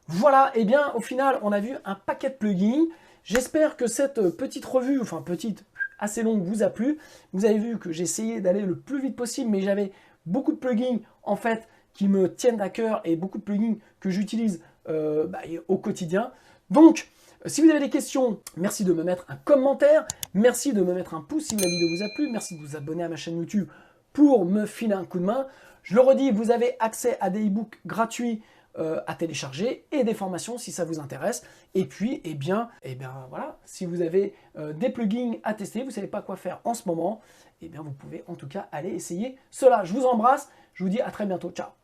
Voilà, et bien au final, on a vu un paquet de plugins. J'espère que cette petite revue, enfin petite, assez longue, vous a plu. Vous avez vu que j'ai essayé d'aller le plus vite possible, mais j'avais beaucoup de plugins en fait qui me tiennent à cœur et beaucoup de plugins que j'utilise au quotidien. Donc, si vous avez des questions, merci de me mettre un commentaire, merci de me mettre un pouce si la vidéo vous a plu, merci de vous abonner à ma chaîne YouTube pour me filer un coup de main. Je le redis, vous avez accès à des e-books gratuits à télécharger et des formations si ça vous intéresse. Et puis, voilà, si vous avez des plugins à tester, vous ne savez pas quoi faire en ce moment, vous pouvez en tout cas aller essayer cela. Je vous embrasse, je vous dis à très bientôt, ciao.